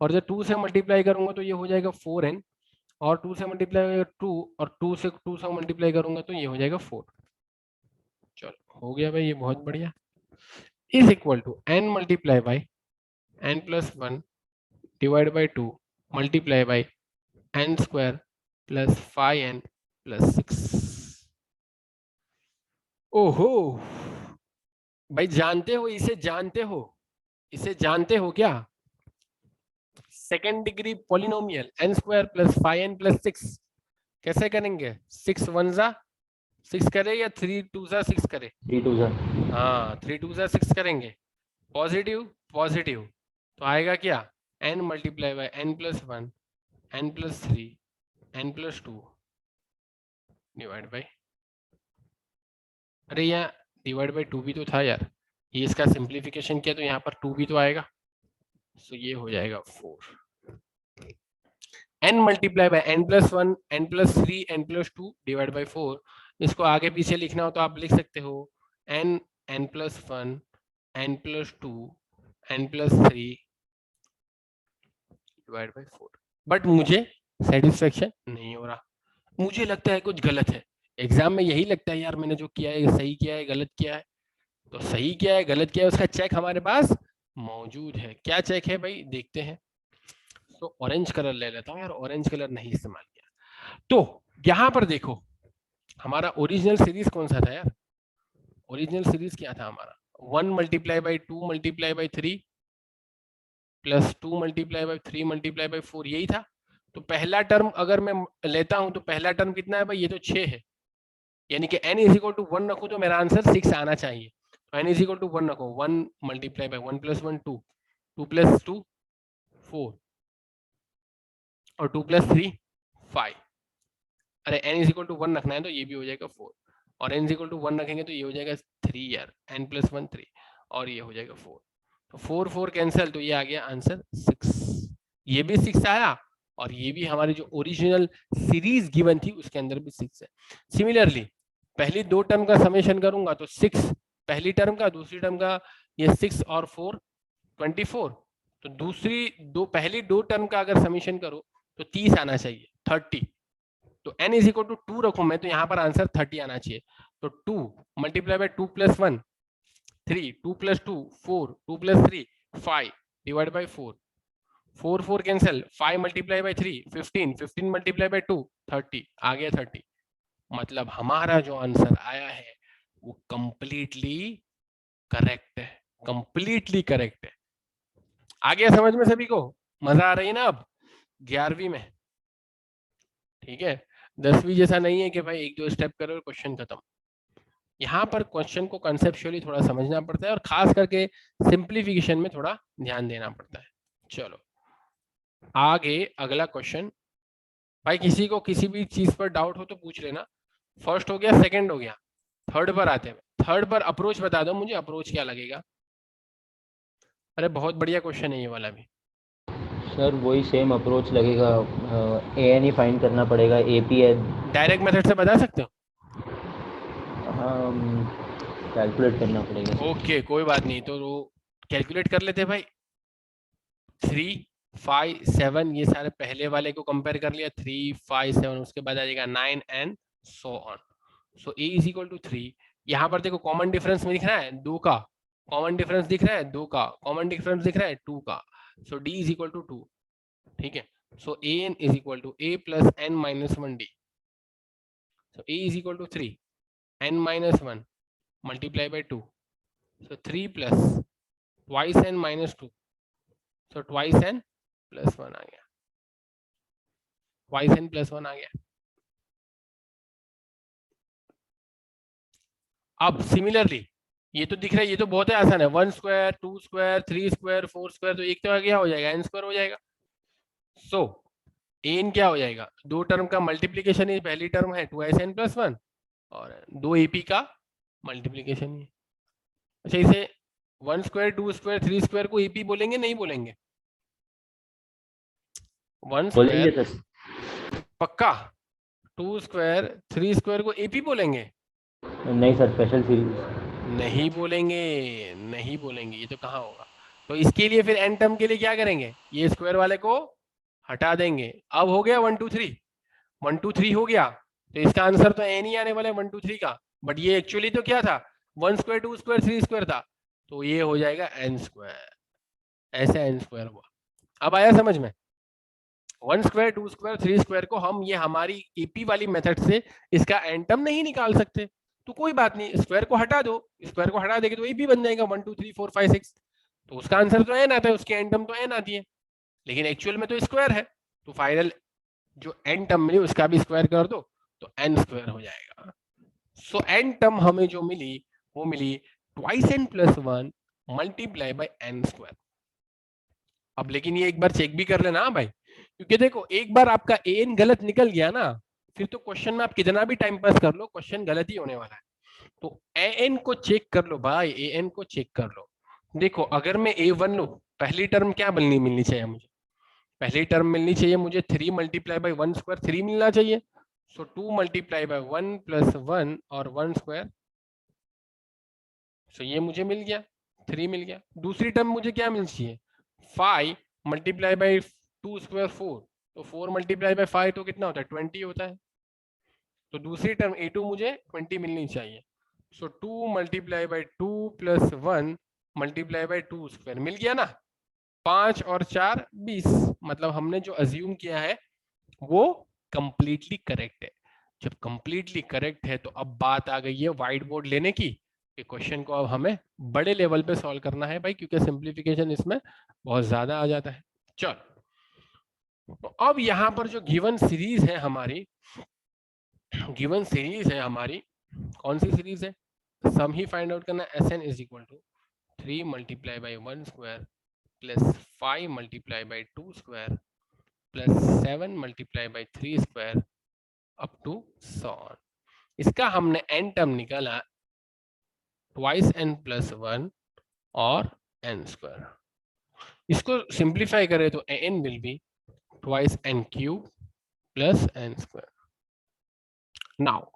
और जब 2 से मल्टीप्लाई करूंगा तो ये हो जाएगा 4n, और 2 से मल्टीप्लाई 2 और 2 से मल्टीप्लाई करूंगा तो ये हो जाएगा 4। चलो हो गया भाई, ये बहुत बढ़िया। Is equal to n multiply by n plus 1 divide by 2 multiply by n square plus 5n plus 6। ओहो भाई, जानते हो इसे, जानते हो इसे, जानते हो क्या, second degree polynomial n square plus 5n plus 6 कैसे करेंगे, 6 1 जा 6 करे या 3 2 जा 6 करे, 3 2 जा, हाँ 3 2 जा 6 करेंगे, पॉजिटिव पॉजिटिव, तो आएगा क्या, n multiply by n plus 1 n plus 3 n plus 2 divide by, अरे यहाँ डिवाइड बाई 2 भी तो था यार, ये इसका सिंप्लीफिकेशन किया तो यहाँ पर 2 भी तो आएगा, सो ये हो जाएगा 4। n multiply by n plus 1 n plus 3 n plus 2 divide by 4, इसको आगे पीछे लिखना हो तो आप लिख सकते हो n n plus 1 n plus 2 n plus 3 divide by 4। But मुझे सेटिस्फेक्शन नहीं हो रहा, मुझे लगता है कुछ गलत है, एग्जाम में यही लगता है यार मैंने जो किया है सही किया है गलत किया है, तो सही किया है गलत किया है उसका चेक हमारे पास मौजूद है। क्या चेक है भाई, देखते हैं। तो ऑरेंज कलर ले लेता हूँ यार, ऑरेंज कलर नहीं इस्तेमाल किया। तो यहाँ पर देखो हमारा ओरिजिनल सीरीज कौन सा था यार, ओरिजिनल सीरीज क्या था हमारा, 1 multiply by 2 multiply by 3 plus 2 multiply by 3 multiply by 4, यही था। तो पहला टर्म अगर मैं लेता हूं तो पहला टर्म कितना है भाई, ये तो 6 है, यानी कि n इज इक्वल टू 1 रखूं तो मेरा आंसर 6 आना चाहिए। तो n इज इक्वल टू 1 रखो, 1 मल्टीप्लाई बाई 1 प्लस 1 2, 2 प्लस 2 4 और 2 प्लस 3 5। अरे n इज इक्वल टू 1 रखना है तो ये भी हो जाएगा 4, और n इज इक्वल टू 1 रखेंगे तो ये हो जाएगा 3 यार, n प्लस 1 3 और ये हो जाएगा 4, तो 4 4 कैंसिल, तो ये आ गया आंसर 6। ये भी 6 आया और ये भी हमारी जो ओरिजिनल सीरीज गिवन थी उसके अंदर भी 6 है। सिमिलरली पहली दो टर्म का समेशन करूंगा तो 6 पहली टर्म का, दूसरी टर्म का ये 6 और 4 24, तो दूसरी दो पहली दो टर्म का अगर समेशन करो तो 30 आना चाहिए 30, तो n इज इक्वल टू 2 रखूं मैं तो यहाँ पर आंसर 30 आना चाहिए। तो 2 multiply by 2 plus 1 3, 2 plus 2 4, 2 plus 3 5 divide by 4, 4 4 cancel, 5 multiply by 3 15, 15 multiply by 2 30, आ गया 30। मतलब हमारा जो आंसर आया है वो कंप्लीटली करेक्ट है, कंप्लीटली करेक्ट है। आ गया समझ में सभी को, मजा आ रही है ना अब 11वीं में, ठीक है। 10वीं जैसा नहीं है कि भाई एक दो स्टेप करो और क्वेश्चन खत्म, यहाँ पर क्वेश्चन को कंसेप्चुअली थोड़ा समझना पड़ता है और खास करके सिंप्लीफिकेशन में थोड़ा ध्यान देना पड़ता है। चलो आगे अगला क्वेश्चन। भाई किसी को किसी भी चीज पर डाउट हो तो पूछ लेना। फर्स्ट हो गया, सेकंड हो गया, थर्ड पर आते हैं। थर्ड पर अप्रोच बता दो मुझे, अप्रोच क्या लगेगा। अरे बहुत बढ़िया क्वेश्चन है ये वाला भी। सर वही सेम अप्रोच लगेगा, ए एन ही फाइंड करना पड़ेगा, ए पी है। डायरेक्ट मेथड से बता सकते हो? कैलकुलेट करना पड़ेगा सर। ओके कोई बात नहीं, तो कैलकुलेट कर लेते हैं भाई। 3, 5, 7 ये सारे पहले वाले को कंपेयर कर लिया, 3, 5, 7, उसके बाद आ जाएगा 9 and so on. So a is equal to 3। यहाँ पर देखो कॉमन डिफरेंस में दिख रहा है 2 का, कॉमन डिफरेंस दिख रहा है 2 का, कॉमन डिफरेंस दिख रहा है 2 का। So d is equal to 2। ठीक है, so a n is equal to a plus n minus 1 d. So a is equal to 3 n minus 1 multiply by 2। So 3 plus twice n minus 2। So twice n plus 1 आ गया, twice n plus 1 आ गया। अब similarly ये तो दिख रहा है, ये तो बहुत ही आसान है, 1 स्क्वायर 2 स्क्वायर 3 स्क्वायर 4 स्क्वायर, तो एक तो क्या हो जाएगा, एन स्क्वायर हो जाएगा। सो एन क्या हो जाएगा, दो टर्म का मल्टीप्लीकेशन ही, पहली टर्म है 2s n प्लस 1 और 2 AP का मल्टीप्लीकेशन ही। अच्छा इसे 1 स्क्वायर 2 स्क्वायर 3 स्क्वायर को AP बोलेंगे नहीं बोलेंगे? 1 बोलेंगे स्क्वायर सर। पक्का, 2 स्क्वायर 3 स्क्वायर को AP बोलेंगे? नहीं सर, स्पेशल सीरीज। नहीं बोलेंगे, नहीं बोलेंगे, ये तो कहाँ होगा। तो इसके लिए फिर एन टर्म के लिए क्या करेंगे, ये स्क्वायर वाले को हटा देंगे। अब हो गया 1 2 3, 1 2 3 हो गया, तो इसका आंसर तो एन ही आने वाला है 1 2 3 का। बट ये एक्चुअली तो क्या था, 1 स्क्वायर 2 स्क्वायर 3 स्क्वायर था, तो ये हो जाएगा एन स्क्वायर। ऐसा एन स्क्वायर हुआ। अब आया समझ में? 1 स्क्वायर 2 स्क्वायर 3 स्क्वायर को हम ये हमारी एपी वाली मेथड से इसका एन टर्म नहीं निकाल सकते, तो कोई बात नहीं, स्क्वायर को हटा दो, स्क्वायर को हटा देंगे तो एपी बन जाएगा 1 2 3 4 5 6। तो उसका आंसर तो एन आता है, उसकी एन टर्म तो एन आती है, लेकिन एक्चुअल में तो स्क्वायर है। तो फाइनल जो एन टर्म मिली उसका भी स्क्वायर कर दो तो एन स्क्वायर हो जाएगा। सो एन टर्म हमें जो मिली वो मिली twice n plus 1 multiply by n square. अब लेकिन ये एक बार चेक भी कर लेना भाई, क्योंकि देखो एक बार आपका एन गलत निकल गया ना, फिर तो क्वेश्चन में आप कितना भी टाइम पास कर लो क्वेश्चन गलत ही होने वाला है। तो एन को चेक कर लो भाई, एन को चेक कर लो। देखो अगर मैं A1 लूं, पहली टर्म क्या मिलनी चाहिए मुझे, पहली टर्म मिलनी चाहिए मुझे 3 मल्टीप्लाई बाई 1 स्क्वायर, 3 मिलना चाहिए। सो 2 मल्टीप्लाई बाई 1 प्लस 1 और 1 स्क्वायर, सो ये मुझे मिल गया, 3 मिल गया। दूसरी टर्म मुझे क्या मिलनी चाहिए, 5 मल्टीप्लाई बाई 2 स्क्वायर 4, तो 4 मल्टीप्लाई बाई 5 तो कितना होता है 20 होता है, तो दूसरी टर्म A2 मुझे 20 मिलनी चाहिए। So 2 multiply by 2 plus 1 multiply by 2 square मिल गया ना, 5 और 4 20, मतलब हमने जो अज्यूम किया है वो कंप्लीटली करेक्ट है। जब कंप्लीटली करेक्ट है तो अब बात आ गई है व्हाइट बोर्ड लेने की, कि क्वेश्चन को अब हमें बड़े लेवल पे सॉल्व करना है भाई, क्योंकि सिंप्लीफिकेशन इसमें बहुत ज्यादा आ जाता है। चलो तो अब यहाँ पर जो गिवन सीरीज है हमारी, गिवन सीरीज है हमारी, कौन सी सीरीज है, सम ही फाइंड आउट करना, S n is equal to 3 multiply by 1 square plus 5 multiply by 2 square plus 7 multiply by 3 square up to so on. इसका हमने एन टर्म निकाला ट्वाइस एन प्लस 1 और एन स्क्वायर। इसको simplify करें तो n will be twice n cube plus n square. Now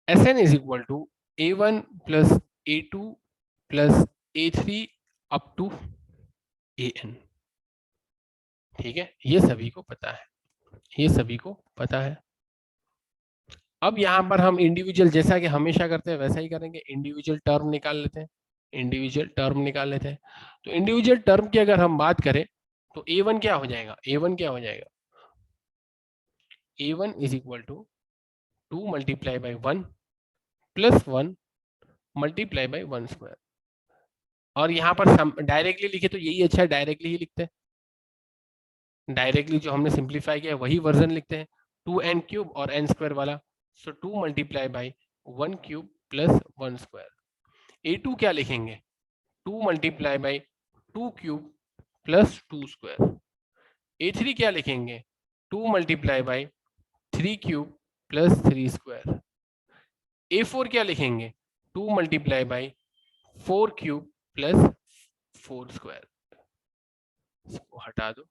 Sn is equal to a1 plus a2 plus a3 up to an। ठीक है, ये सभी को पता है, ये सभी को पता है। अब यहाँ पर हम इंडिविजुअल, जैसा कि हमेशा करते हैं वैसा ही करेंगे, इंडिविजुअल टर्म निकाल लेते हैं, इंडिविजुअल टर्म निकाल लेते हैं। तो इंडिविजुअल टर्म की अगर हम बात करें तो a1 क्या हो जाएगा, a1 क्या हो जाएगा, a1 is equal to 2 multiply by 1 plus 1 multiply by 1 square. और यहाँ पर डायरेक्टली लिखे तो यही अच्छा है, डायरेक्टली ही लिखते हैं, डायरेक्टली जो हमने सिंप्लीफाई किया वही वर्जन लिखते हैं, 2n क्यूब और n स्क्वायर वाला। सो 2 multiply by 1 cube plus 1 square. A2 क्या लिखेंगे, 2 multiply by 2 cube plus 2 square. A3 क्या लिखेंगे, 2 multiply by 3 cube plus 3 square. A4 क्या लिखेंगे, 2 multiply by 4 cube plus 4 square. इसको हटा दो।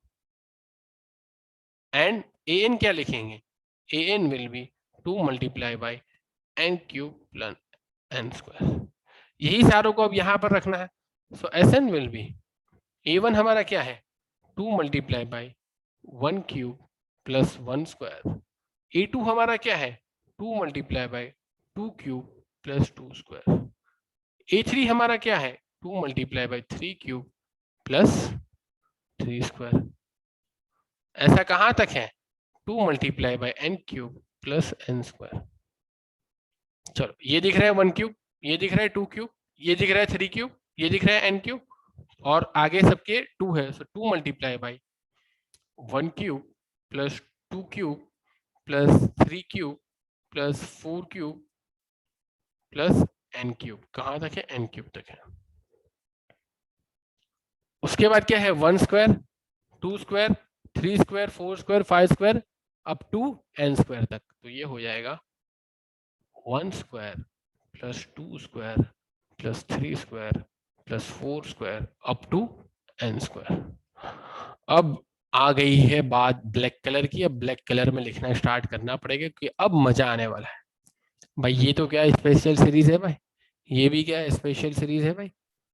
एंड an क्या लिखेंगे, an will be 2 multiply by n cube plus n square. यही सारों को अब यहां पर रखना है। So Sn will B, a1 हमारा क्या है, 2 multiply by 1 cube plus 1 square. a2 हमारा क्या है, 2 multiply by 2 cube plus 2 square. a3 हमारा क्या है, 2 multiply by 3 cube plus 3 square. ऐसा कहां तक है, 2 multiply by n cube plus n square. चलो ये दिख रहा है 1 क्यूब, ये दिख रहा है 2 क्यूब, ये दिख रहा है 3 क्यूब, ये दिख रहा है n क्यूब, और आगे सबके 2 है। सो 2 multiply by 1 cube plus 2 cube plus 3 cube plus 4 cube plus n cube. कहां तक है, n क्यूब तक है। उसके बाद क्या है, 1 square, 2 square, 3 square, 4 square, 5 square up to n square तक। तो ये हो जाएगा 1 square plus 2 square plus 3 square plus 4 square up to n square. अब आ गई है बात ब्लैक कलर की। अब ब्लैक कलर में लिखना स्टार्ट करना पड़ेगा क्योंकि अब मजा आने वाला है भाई। ये तो क्या स्पेशल सीरीज है भाई, ये भी क्या स्पेशल सीरीज है भाई।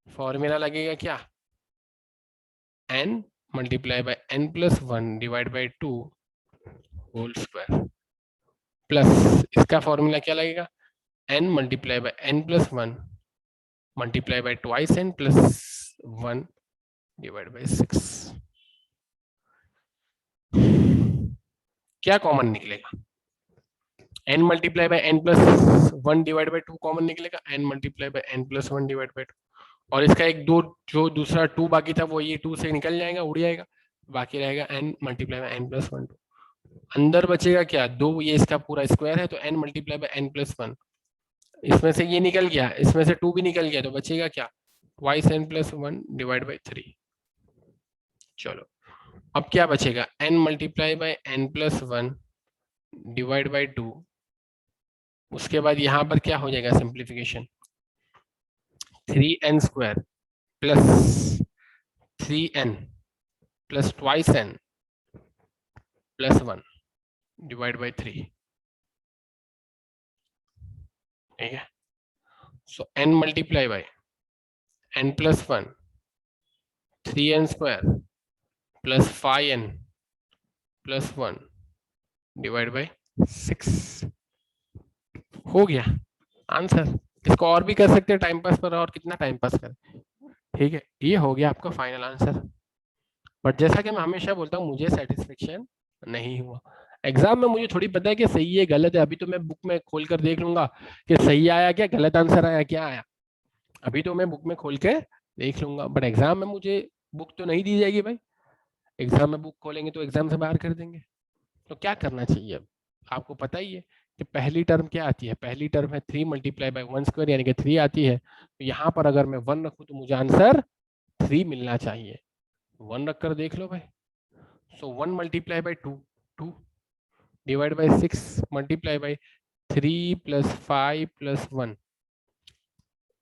फॉर्मूला लगेगा क्या, n multiply by n plus 1 divide by 2 whole square plus इसका फॉर्मूला क्या लगेगा, n multiply by n plus 1 multiply by twice n plus 1 divide by 6। क्या कॉमन निकलेगा, n multiply by n plus 1 divide by 2 common निकलेगा, n multiply by n plus 1 divide by 2, और इसका एक दो जो दूसरा 2 बाकी था वो ये 2 से निकल जाएगा, उड़ जाएगा, बाकी रहेगा n multiply by n plus 1 2। अंदर बचेगा क्या, 2, ये इसका पूरा स्क्वायर है तो n multiply by n plus 1, इसमें से ये निकल गया, इसमें से 2 भी निकल गया, तो बचेगा क्या, twice n plus 1 divide bye 3। चलो अब क्या बचेगा, n multiply by n plus 1 divide by 2। उसके बाद यहाँ पर क्या हो जाएगा simplification, 3n square plus 3n plus twice n plus 1 divide bye 3। ठीक है, सो n multiply by n plus 1 3n square plus 5n plus 1 divide by 6 हो गया आंसर। इसको और भी कर सकते हैं टाइम पास पर, और कितना टाइम पास करें। ठीक है, ये हो गया आपका फाइनल आंसर। बट जैसा कि मैं हमेशा बोलता हूँ, मुझे सेटिस्फेक्शन नहीं हुआ। एग्जाम में मुझे थोड़ी पता है कि सही है गलत है, अभी तो मैं बुक में खोल कर देख लूंगा कि सही आया क्या, गलत आंसर आया क्या आया, अभी तो मैं बुक में खोल के देख लूंगा। बट एग्जाम में मुझे बुक तो नहीं दी जाएगी भाई, एग्जाम में बुक खोलेंगे तो एग्जाम से बाहर कर देंगे। तो क्या करना चाहिए, अब आपको पता ही है कि पहली टर्म क्या आती है, पहली टर्म है 3 मल्टीप्लाई बाय 1 स्क्वायर यानी कि 3 आती है। तो यहाँ पर अगर मैं 1 रखूँ तो मुझे आंसर 3 मिलना चाहिए, 1 रख कर देख लो भाई। सो 1 multiply bye 2 2 divide by 6 multiply by 3 plus 5 plus 1।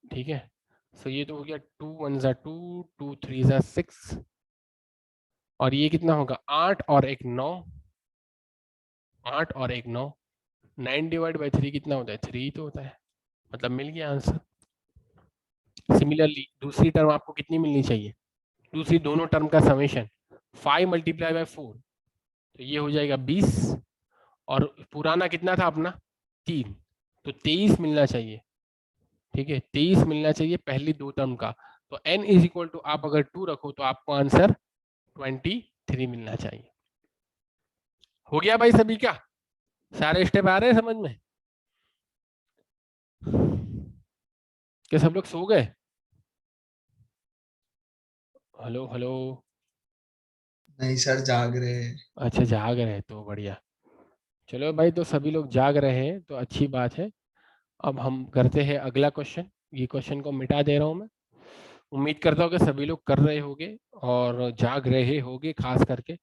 ठीक है, सो ये तो हो गया 2 1 जा 2 2 3 जा 6, और ये कितना होगा 8 और 1 9, 8 और 1 9, 9 डिवाइड बाय 3 कितना होता है 3 तो होता है, मतलब मिल गया आंसर। सिमिलरली दूसरी टर्म आपको कितनी मिलनी चाहिए, दूसरी दोनों टर्म का समेशन 5 मल्टीप्लाई बाय 4, तो ये हो जाएगा 20, और पुराना कितना था अपना 3, तो 23 मिलना चाहिए। ठीक है, 23 मिलना चाहिए पहली दो टर्म का। तो n इज इक्वल टू आप अगर 2 रखो तो आपको आंसर 23 मिलना चाहिए। हो गया भाई सभी का, सारे स्टेप आ रहे हैं समझ में, क्या सब लोग सो गए, हेलो हेलो, नहीं सर, जाग रहे हैं। अच्छा जाग रहे हैं तो बढ़िया। चलो भाई, तो सभी लोग जाग रहे हैं तो अच्छी बात है। अब हम करते हैं अगला क्वेश्चन। ये क्वेश्चन को मिटा दे रहा हूँ मैं। उम्मीद करता हूँ कि सभी लोग कर रहे होंगे और जाग रहे होंगे खास करके।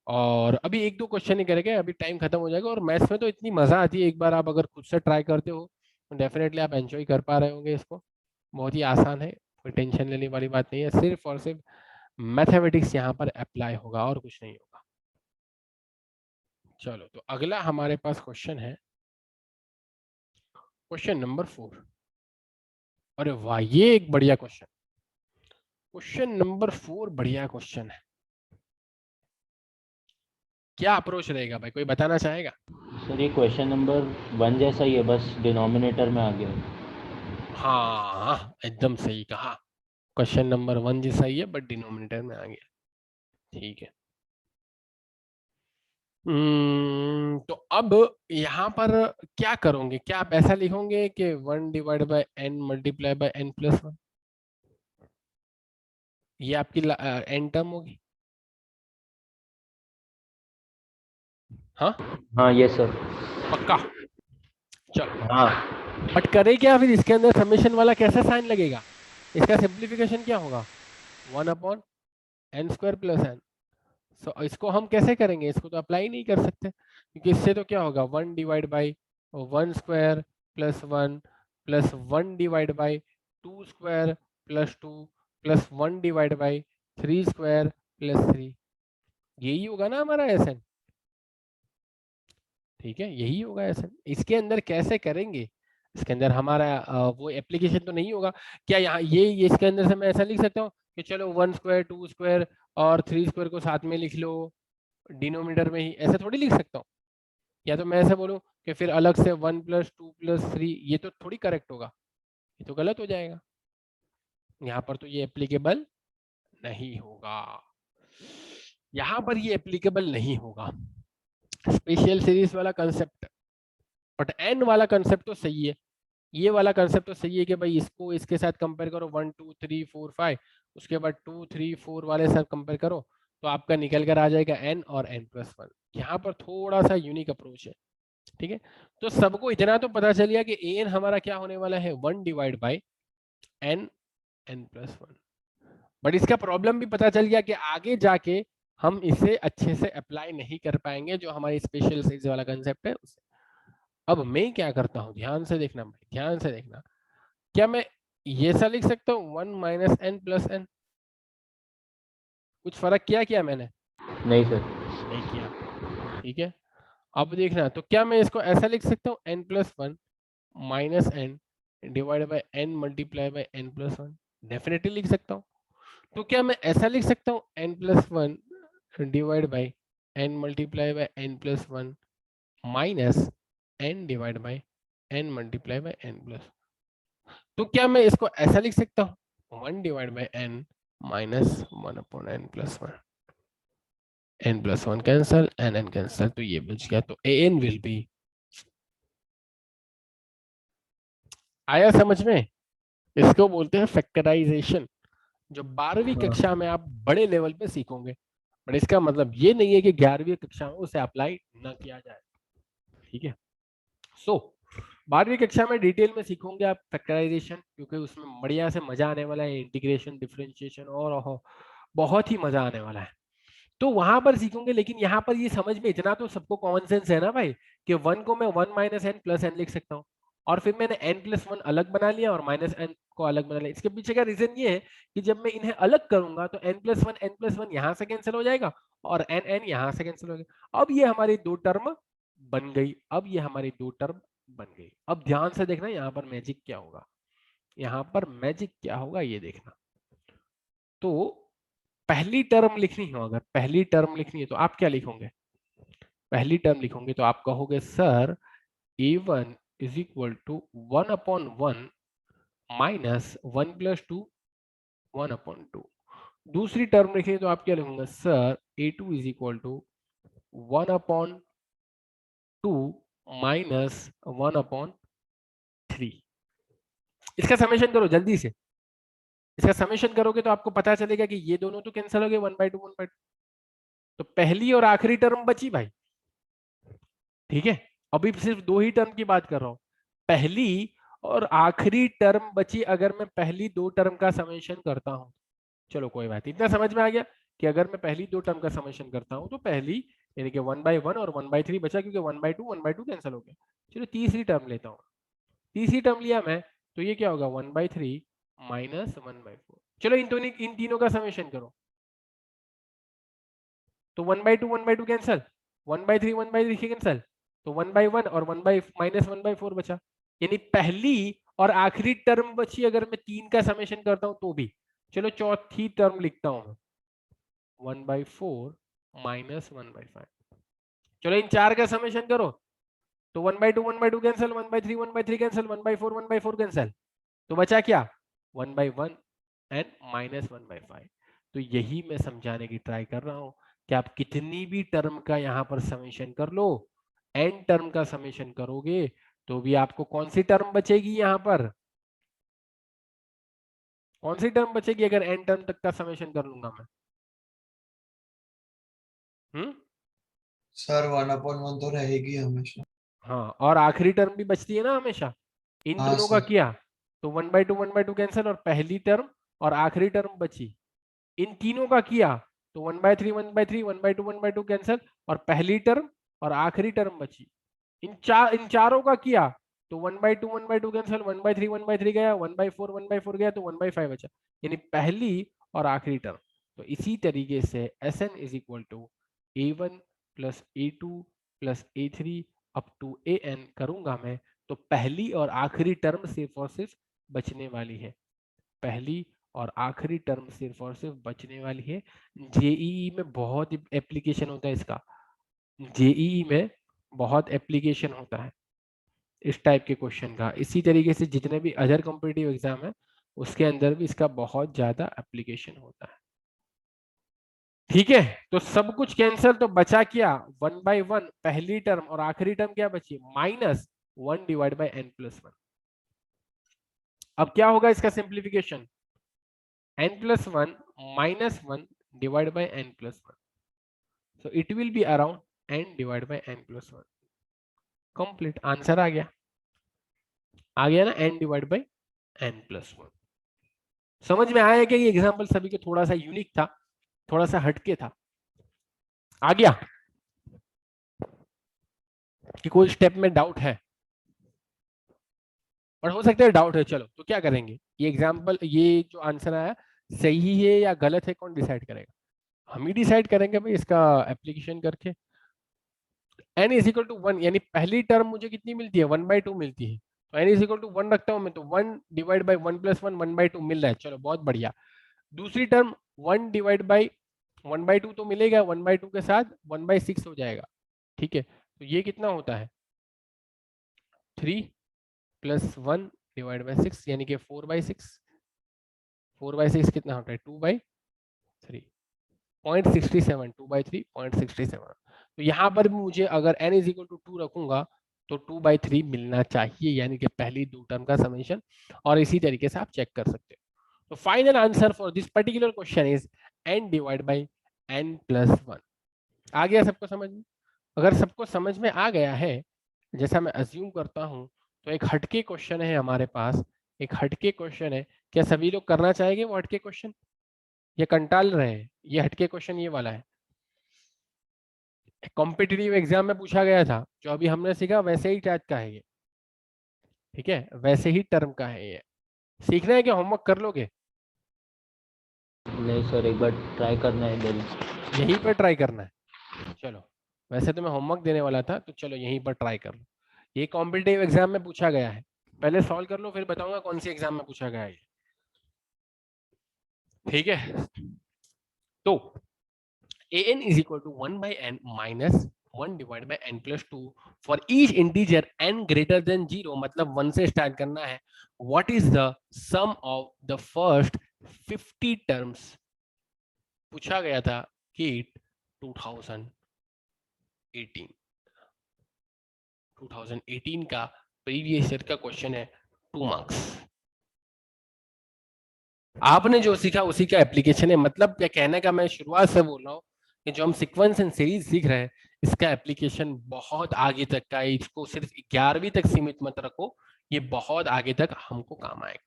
और अभी एक दो क्वेश्चन ही करेंगे, अभी टाइम खत्म हो जाएगा। और मैथ्स में तो इतनी मजा आती है, एक बार आप अगर खुद से ट्राई करते हो तो डेफिनेटली आप एंजॉय कर पा रहे होंगे इसको। बहुत ही आसान है, कोई टेंशन लेने वाली बात नहीं है, सिर्फ और सिर्फ मैथमेटिक्स यहाँ पर अप्लाई होगा और कुछ नहीं होगा। चलो तो अगला हमारे पास क्वेश्चन है, क्वेश्चन नंबर 4। अरे वाह, ये एक बढ़िया क्वेश्चन, क्वेश्चन नंबर 4 बढ़िया क्वेश्चन है। क्या अप्रोच रहेगा भाई, कोई बताना चाहेगा? सर ये क्वेश्चन नंबर 1 जैसा ही है, बस डिनोमिनेटर में आ गया है। हाँ एकदम सही कहा, क्वेश्चन नंबर 1 जैसा ही है बट डिनोमिनेटर में आ गया। ठीक है। तो अब यहाँ पर क्या करोगे, क्या आप ऐसा लिखोगे कि 1 divide bye n multiply by n plus 1, ये आपकी n टर्म होगी? हाँ हाँ यस सर। पक्का? चलो, हाँ बट करे क्या फिर इसके अंदर समेशन वाला कैसा साइन लगेगा? इसका सिंप्लीफिकेशन क्या होगा? 1 upon n square plus n। सो इसको हम कैसे करेंगे, इसको तो अप्लाई नहीं कर सकते, क्योंकि इससे तो क्या होगा 1 divide by 1 square plus 1 plus 1 divide by 2 square plus 2 plus 1 divide by 3 square plus 3, यही होगा ना हमारा एसएन। ठीक है, यही होगा एसएन। इसके अंदर कैसे करेंगे, इसके अंदर हमारा वो एप्लीकेशन तो नहीं होगा क्या यहाँ, ये इसके अंदर से मैं ऐसा लिख सकता हूँ कि चलो 1 स्क्वायर 2 स्क्वायर और 3 स्क्वायर को साथ में लिख लो डिनोमिनेटर में ही, ऐसा थोड़ी लिख सकता हूँ। या तो मैं ऐसा बोलूं कि फिर अलग से 1 प्लस 2 प्लस 3, ये तो थोड़ी करेक्ट होगा, ये तो गलत हो जाएगा। यहाँ पर तो ये एप्लीकेबल नहीं होगा, यहाँ पर ये एप्लीकेबल नहीं होगा स्पेशल सीरीज वाला कंसेप्ट। बट एन वाला कंसेप्ट तो सही है, ये वाला कंसेप्ट तो सही है कि भाई इसको इसके साथ कंपेयर करो 1 2 3 4 5, उसके बाद 2 3 4 वाले साथ कंपेयर करो तो आपका निकल कर आ जाएगा n और n प्लस 1। यहाँ पर थोड़ा सा यूनिक अप्रोच है। ठीक है, तो सबको इतना तो पता चल गया कि an हमारा क्या होने वाला है 1 divide by n n plus 1। But इसका प्रॉब्लम भी पता चल गया कि आगे जाके हम इसे अच्छे से अप्लाई नहीं कर पाएंगे, जो हमारी स्पेशल सीरीज वाला कंसेप्ट है उसे। अब मैं क्या करता हूँ, ध्यान से देखना भाई, ध्यान से देखना। क्या मैं ये सा लिख सकता हूँ 1 माइनस n प्लस n? कुछ फर्क किया मैंने? नहीं सर। नहीं किया। ठीक है, अब देखना, तो क्या मैं इसको ऐसा लिख सकता हूँ n plus 1 minus n divide by n multiply by n plus 1? Definitely लिख सकता हूँ। तो क्या मैं ऐसा लिख सकता हूँ n plus 1 divide by n multiply by n plus 1 minus n divide by n multiply by n plus? तो क्या मैं इसको ऐसा लिख सकता हूँ 1 divide by n minus 1 upon n plus 1? n plus 1 cancel, n cancel, तो ये बच गया। तो an विल बी, आया समझ में? इसको बोलते हैं फैक्टराइजेशन, जो 12वीं हाँ कक्षा में आप बड़े लेवल पे सीखोगे। बट इसका मतलब ये नहीं है कि 11वीं कक्षा में उसे अप्लाई ना किया जाए। ठीक है, सो 12वीं कक्षा में डिटेल में सीखोगे आप फैक्टराइजेशन, क्योंकि उसमें बढ़िया से मजा आने वाला है, इंटीग्रेशन डिफरेंशिएशन और बहुत ही मजा आने वाला है, तो वहां पर सीखोगे। लेकिन यहाँ पर ये समझ में इतना तो सबको कॉमन सेंस है ना भाई, कि 1 को मैं 1 माइनस एन प्लस एन लिख सकता हूँ, और फिर मैंने n प्लस 1 अलग बना लिया और माइनस n को अलग बना लिया। इसके पीछे का रीजन ये है कि जब मैं इन्हें अलग करूंगा तो n प्लस वन यहाँ से कैंसिल हो जाएगा और n यहाँ से कैंसिल हो जाएगा। अब ये हमारी दो टर्म बन गई, अब ये हमारी दो टर्म बन गई। अब ध्यान से देखना यहाँ पर मैजिक क्या होगा, यहाँ पर मैजिक क्या होगा ये देखना। तो पहली टर्म लिखनी हो, अगर पहली टर्म लिखनी है तो आप क्या लिखोगे? पहली टर्म लिखोगे तो आप कहोगे sir a1 is equal to 1 upon 1 minus 1 plus 2 1 upon 2। दूसरी टर्म लिखेंगे तो आप क्या लिखोगे? Sir a2 is equal to 1 upon 2 minus 1 upon 3। इसका समेशन करो जल्दी से, इसका समेशन करोगे तो आपको पता चलेगा कि ये दोनों तो कैंसिल हो गए 1/2 1/2, तो पहली और आखिरी टर्म बची भाई। ठीक है, अभी सिर्फ दो ही टर्म की बात कर रहा हूं, पहली और आखिरी टर्म बची अगर मैं पहली दो टर्म का समेशन करता हूं, चलो कोई बात नहीं, इतना समझ में आ गया कि अगर मैं पहली दो टर्म का समेशन करता हूं तो पहली यानी कि 1/1 और 1/3 बचा, क्योंकि 1/2 कैंसिल हो गया। चलो तीसरी टर्म लेता हूँ, तीसरी टर्म लिया मैं तो ये क्या होगा 1/3 माइनस 1/4। चलो इन तीनों का समेशन करो तो 1/2 कैंसिल, 1/3 कैंसिल, तो 1/1 और 1/-1/4 बचा। यानी पहली और आखिरी टर्म बची अगर मैं तीन का समेशन करता हूं तो भी। चलो चौथी टर्म लिखता हूं 1/4 माइनस 1/5। चलो इन चार का समेशन करो तो 1/2 कैंसिल, 1/3 कैंसिल, 1/4 कैंसिल, तो बचा क्या 1/1 एंड माइनस 1/5। तो यही मैं समझाने की ट्राई कर रहा हूं कि आप कितनी भी टर्म का यहां पर समेशन कर लो, एन टर्म का समेशन करोगे तो भी आपको कौन सी टर्म बचेगी, यहां पर कौन सी टर्म बचेगी अगर एन टर्म तक का समेशन कर लूंगा मैं? सर 1/1 तो रहेगी हमेशा। हाँ, और आखिरी टर्म भी बचती है ना हमेशा। इन हाँ दोनों का सर। किया तो 1/2 कैंसिल और पहली टर्म और आखिरी टर्म बची। इन तीनों का किया तो 1/3 1/2 कैंसिल और पहली टर्म और आखिरी टर्म बची। इन चारों का किया तो 1/2 कैंसिल, 1/3 गया, 1/4 गया, तो 1/5 बचा। यानी पहली और आखिरी टर्म। तो इसी तरीके से Sn is equal to A1 plus A2 plus A3 up to An करूंगा मैं तो पहली और आखिरी टर्म सिर्फ और सिर्फ बचने वाली है, पहली और आखिरी टर्म सिर्फ और सिर्फ बचने वाली है। जेईई में बहुत एप्लीकेशन होता है इसका, जेईई में बहुत एप्लीकेशन होता है इस टाइप के क्वेश्चन का। इसी तरीके से जितने भी अदर कॉम्पिटिटिव एग्जाम है उसके अंदर भी इसका बहुत ज्यादा एप्लीकेशन होता है। ठीक है, तो सब कुछ कैंसिल, तो बचा क्या 1/1 पहली टर्म और आखिरी टर्म क्या बची माइनस 1/n+1। अब क्या होगा इसका simplification, n+1 -1 divided by n+1, so it will be around n divided by n+1। Complete answer आ गया ना, n डिवाइड बाई n+1। समझ में आया क्या? ये एग्जांपल सभी के थोड़ा सा यूनिक था, थोड़ा सा हटके था। आ गया कि कोई स्टेप में डाउट है? और हो सकता है डाउट है, चलो तो क्या करेंगे, ये एग्जांपल, ये जो आंसर आया सही है या गलत है कौन डिसाइड करेगा? हम ही डिसाइड करेंगे भाई इसका एप्लीकेशन करके। n इज इक्वल टू 1 यानी पहली टर्म मुझे कितनी मिलती है 1/2 मिलती है, तो n इज इक्वल टू 1 रखता हूं मैं तो 1 डिवाइड बाई 1+1 1/2 मिल रहा है, चलो बहुत बढ़िया। दूसरी टर्म 1 डिवाइड बाई 1/2 तो मिलेगा, 1/2 के साथ 1/6 हो जाएगा। ठीक है, तो ये कितना होता है 3 + 1 डिवाइड बाई 6 यानी कि 4/6। 4/6 कितना होता है 2/3, 0.67, 2/3 0.67। तो यहाँ पर भी मुझे अगर n इज इक्वल टू 2 रखूंगा तो 2/3 मिलना चाहिए, यानी कि पहली दो टर्म का समेशन। और इसी तरीके से आप चेक कर सकते हो। तो final answer for this particular question is n divide by n+1। आ गया सबको समझ में? अगर सबको समझ में आ गया है जैसा मैं अज्यूम करता हूं, तो एक हटके क्वेश्चन है हमारे पास, एक हटके क्वेश्चन है। क्या सभी लोग करना चाहेंगे वो हटके क्वेश्चन, ये कंटाल रहे हैं? ये हटके क्वेश्चन ये वाला है, कॉम्पिटिटिव एग्जाम में पूछा गया था, जो अभी हमने सीखा वैसे ही टाइप का है ये। ठीक है, वैसे ही टर्म का है ये। सीखना है कि होमवर्क कर लोगे? नहीं सर, एक बार ट्राई करना है इधर। यहीं पर ट्राई करना है? चलो, वैसे तो मैं होमवर्क देने वाला था, तो चलो यहीं पर ट्राई कर लो। ये कॉम्पिटिटिव एग्जाम में पूछा गया है, पहले सॉल्व कर लो फिर बताऊंगा कौन सी एग्जाम में पूछा गया है। ठीक है, तो an is equal to 1/n minus 1 divided by n+2 for each integer n greater than 0, मतलब 1 से स्टार्ट करना है। what is the sum of the first 50 terms? पूछा गया था कि 2018 का प्रीवियस ईयर का क्वेश्चन है, 2 मार्क्स। आपने जो सीखा उसी का एप्लीकेशन है, मतलब क्या कहने का मैं शुरुआत से बोल रहा हूँ कि जो हम सीक्वेंस एंड सीरीज सीख रहे हैं इसका एप्लीकेशन बहुत आगे तक का है। इसको सिर्फ 11वीं तक सीमित मत रखो, ये बहुत आगे तक हमको काम आएगा।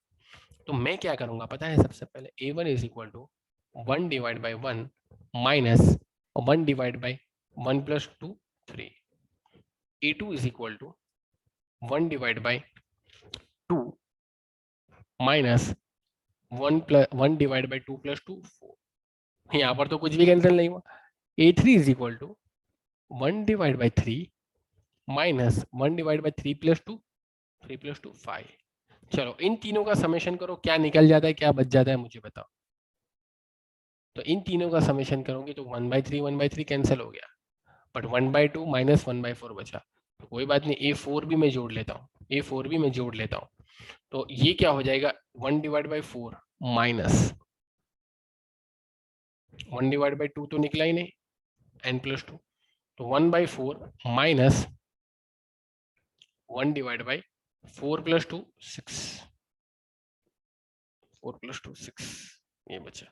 तो मैं क्या करूंगा पता है, सबसे पहले a1 is equal to 1 divide by 1 minus 1 divide by 1 plus 2 3, a2 is equal to 1 divide by 2 minus 1 divide by 2 plus 2 4। यहाँ पर तो कुछ भी कैंसिल नहीं हुआ। a3 is equal to 1 divide by 3 minus 1 divide by 3 plus 2 3 plus 2 5। चलो इन तीनों का समेशन करो, क्या निकल जाता है क्या बच जाता है मुझे बताओ। तो इन तीनों का समेशन करोगे तो 1/3 कैंसिल हो गया, बट 1/2 माइनस 1/4 बचा। तो कोई बात नहीं, a4 भी मैं जोड़ लेता हूँ, a4 भी मैं जोड़ लेता हूँ। तो ये क्या हो जाएगा 1 divide by 4 minus 1 divide by 2 तो निकला ही नहीं, n प्लस 2, तो 1/4 minus 1 divide by 4 plus 2 6, 4 plus 2 6 ये बचा।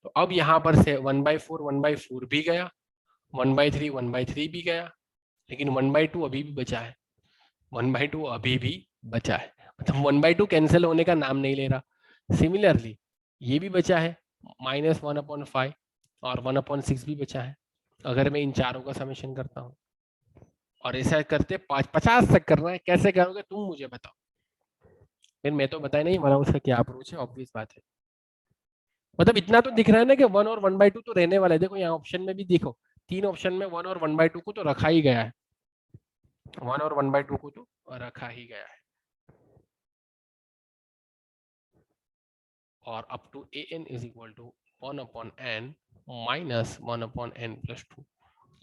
तो अब यहाँ पर से 1/4 भी गया, 1/3 भी गया, लेकिन 1/2 अभी भी बचा है, 1/2 अभी भी बचा है, मतलब 1/2 कैंसिल होने का नाम नहीं ले रहा। सिमिलरली ये भी बचा है -1/5 और 1/6 भी बचा है। अगर मैं इन चारों का समेशन करता हूँ, और ऐसा करते 50 तक करना है, कैसे करोगे तुम मुझे बताओ, फिर मैं तो बताया नहीं वाला उसका क्या अप्रोच है, ऑब्वियस बात है। मतलब इतना तो दिख रहा है ना कि 1 और 1/2 तो रहने वाला है। देखो यहाँ ऑप्शन में भी देखो, 3 ऑप्शन में 1 और 1/2 को तो रखा ही गया है, 1 और 1/2 को तो रखा ही गया है। और up to an is equal to 1/n minus 1/n plus 2।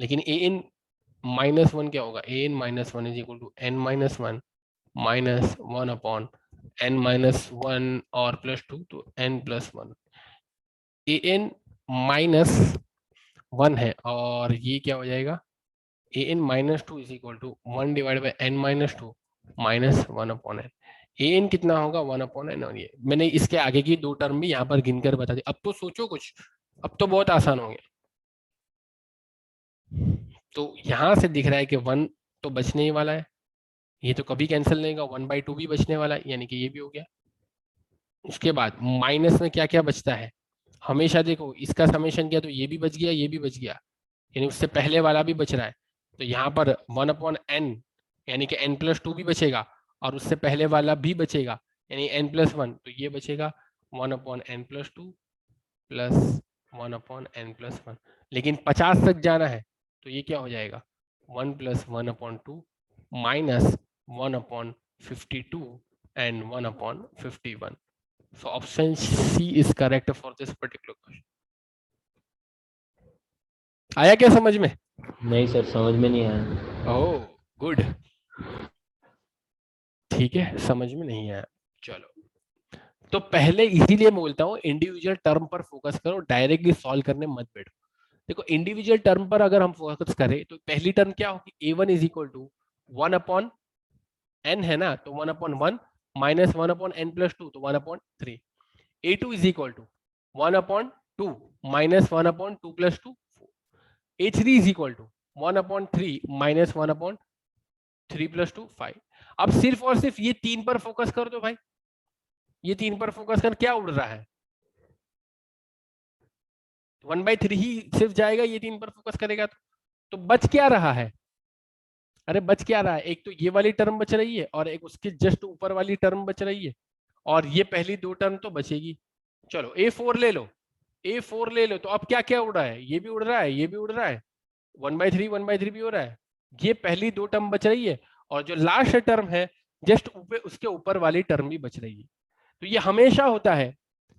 लेकिन an माइनस 1 क्या होगा, an minus 1 is equal to n minus 1 minus 1/n minus 1 और प्लस 2 तो n प्लस 1। an माइनस 1 है और ये क्या हो जाएगा an minus 2 is equal to 1 divide by n minus 2 minus 1/n। an कितना होगा 1/n, और ये मैंने इसके आगे की दो टर्म भी यहाँ पर गिनकर बता दी। अब तो सोचो कुछ, अब तो बहुत आसान हो गया। तो यहाँ से दिख रहा है कि 1 तो बचने ही वाला है, ये तो कभी कैंसिल नहीं होगा, 1/2 भी बचने वाला है, यानी कि ये भी हो गया। उसके बाद माइनस में क्या क्या बचता है, हमेशा देखो इसका समेशन किया तो ये भी बच गया, ये भी बच गया, यानी उससे पहले वाला भी बच रहा है। तो यहाँ पर 1/n यानी कि n प्लस 2 भी बचेगा, और उससे पहले वाला भी बचेगा यानी n प्लस 1, तो ये बचेगा 1/n plus 2 plus 1/n plus 1। लेकिन 50 तक जाना है तो ये क्या हो जाएगा 1 plus 1/2 minus 1/52 and 1/51। So option C is correct for this particular question. आया क्या समझ में? नहीं सर, समझ में नहीं आया। ओह गुड, ठीक है, समझ में नहीं आया। चलो, तो पहले इसीलिए मैं बोलता हूँ इंडिविजुअल टर्म पर फोकस करो, डायरेक्टली सॉल्व करने मत बैठो। देखो इंडिविजुअल टर्म पर अगर हम फोकस करें तो पहली टर्म क्या होगी, a1 is equal to 1/n है ना, तो 1/1 माइनस 1/n प्लस 2 तो 1/3। a2 is equal to 1/2 minus 1/2 plus 2 a3 is equal to 1/3 minus 1/3 plus 2 5। अब सिर्फ और सिर्फ ये 3 पर फोकस कर दो भाई, ये 3 पर फोकस कर, क्या उड़ रहा है 1/3 ही सिर्फ जाएगा, ये 3 पर फोकस करेगा तो बच क्या रहा है, अरे बच क्या रहा है, एक तो ये वाली टर्म बच रही है और एक उसके जस्ट ऊपर वाली टर्म बच रही है, और ये पहली दो टर्म तो बचेगी। चलो a4 ले लो, a4 ले लो, तो अब क्या क्या उड़ रहा है, ये भी उड़ रहा है, ये भी उड़ रहा है, 1/3 भी हो रहा है, ये पहली दो टर्म बच रही है, और जो लास्ट टर्म है जस्ट ऊपर उसके ऊपर वाली टर्म भी बच रही है। तो ये हमेशा होता है।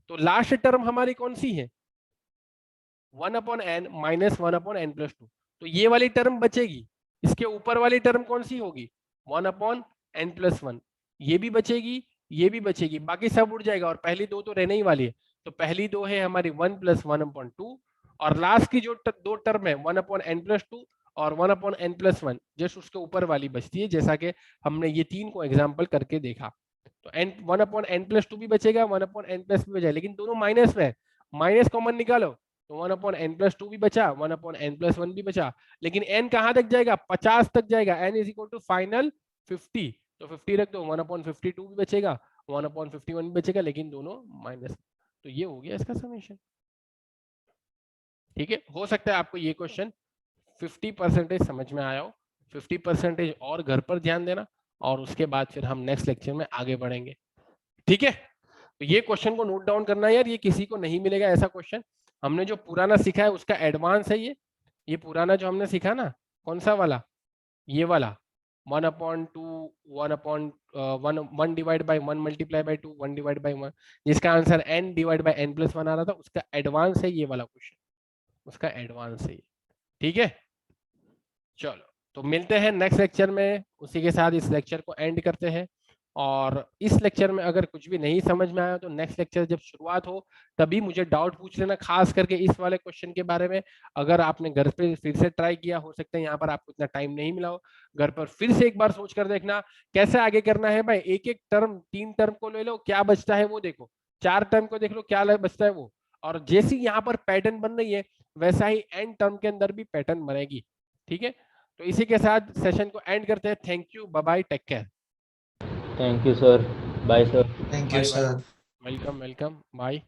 तो लास्ट टर्म हमारी कौन सी है 1/n माइनस 1/n प्लस 2, तो ये वाली टर्म बचेगी, इसके ऊपर वाली टर्म कौन सी होगी 1/n प्लस 1, ये भी बचेगी, ये भी बचेगी, बाकी सब उड़ जाएगा, और पहली दो तो रहने ही वाली है। तो पहली दो है हमारी 1 प्लस 1/2, और लास्ट की जो दो टर्म है 1/n प्लस 2 और 1/n प्लस 1 जस्ट उसके ऊपर वाली बचती है, जैसा कि हमने ये 3 को एग्जाम्पल करके देखा। तो 1/n प्लस 2 भी बचेगा, 1/n प्लस भी बचेगा, लेकिन दोनों माइनस में है, माइनस कॉमन निकालो तो 1/n+2 भी बचा, 1/n+1 भी बचा, लेकिन n कहां तक जाएगा, 50 तक जाएगा, n is equal to final 50, तो 50 रख दो, 1/52 भी बचेगा, 1/51 भी बचेगा, लेकिन दोनों माइनस। तो ये हो गया इसका समीशन। ठीक है, हो सकता है आपको ये क्वेश्चन 50% समझ में आया हो, 50% और घर पर ध्यान देना, और उसके बाद फिर हम नेक्स्ट लेक्चर में आगे बढ़ेंगे। ठीक है, तो ये क्वेश्चन को नोट डाउन करना है यार, ये किसी को नहीं मिलेगा ऐसा क्वेश्चन। हमने जो पुराना सीखा है उसका एडवांस है ये पुराना जो हमने सीखा ना, कौन सा वाला, ये वाला 1/2 1 divide by 1 multiply by 2 1 divide by 1, जिसका answer n divide by n+1 आ रहा था, उसका एडवांस है ये वाला क्वेश्चन, उसका एडवांस है। ठीक है, चलो तो मिलते हैं नेक्स्ट लेक्चर में, उसी के साथ इस लेक्चर को एंड करते हैं। और इस लेक्चर में अगर कुछ भी नहीं समझ में आया तो नेक्स्ट लेक्चर जब शुरुआत हो तभी मुझे डाउट पूछ लेना, खास करके इस वाले क्वेश्चन के बारे में। अगर आपने घर पे फिर से ट्राई किया, हो सकता है यहाँ पर आपको इतना टाइम नहीं मिला हो, घर पर फिर से एक बार सोच कर देखना कैसे आगे करना है। भाई एक एक टर्म, 3 टर्म को ले लो, क्या बचता है वो देखो, 4 टर्म को देख लो क्या बचता है वो, और जैसी यहाँ पर पैटर्न बन रही है वैसा ही एन टर्म के अंदर भी पैटर्न बनेगी। ठीक है, तो इसी के साथ सेशन को एंड करते हैं। Thank you, bye bye, take care. Thank you sir, bye sir. Thank you bye bye, sir. Welcome welcome, bye.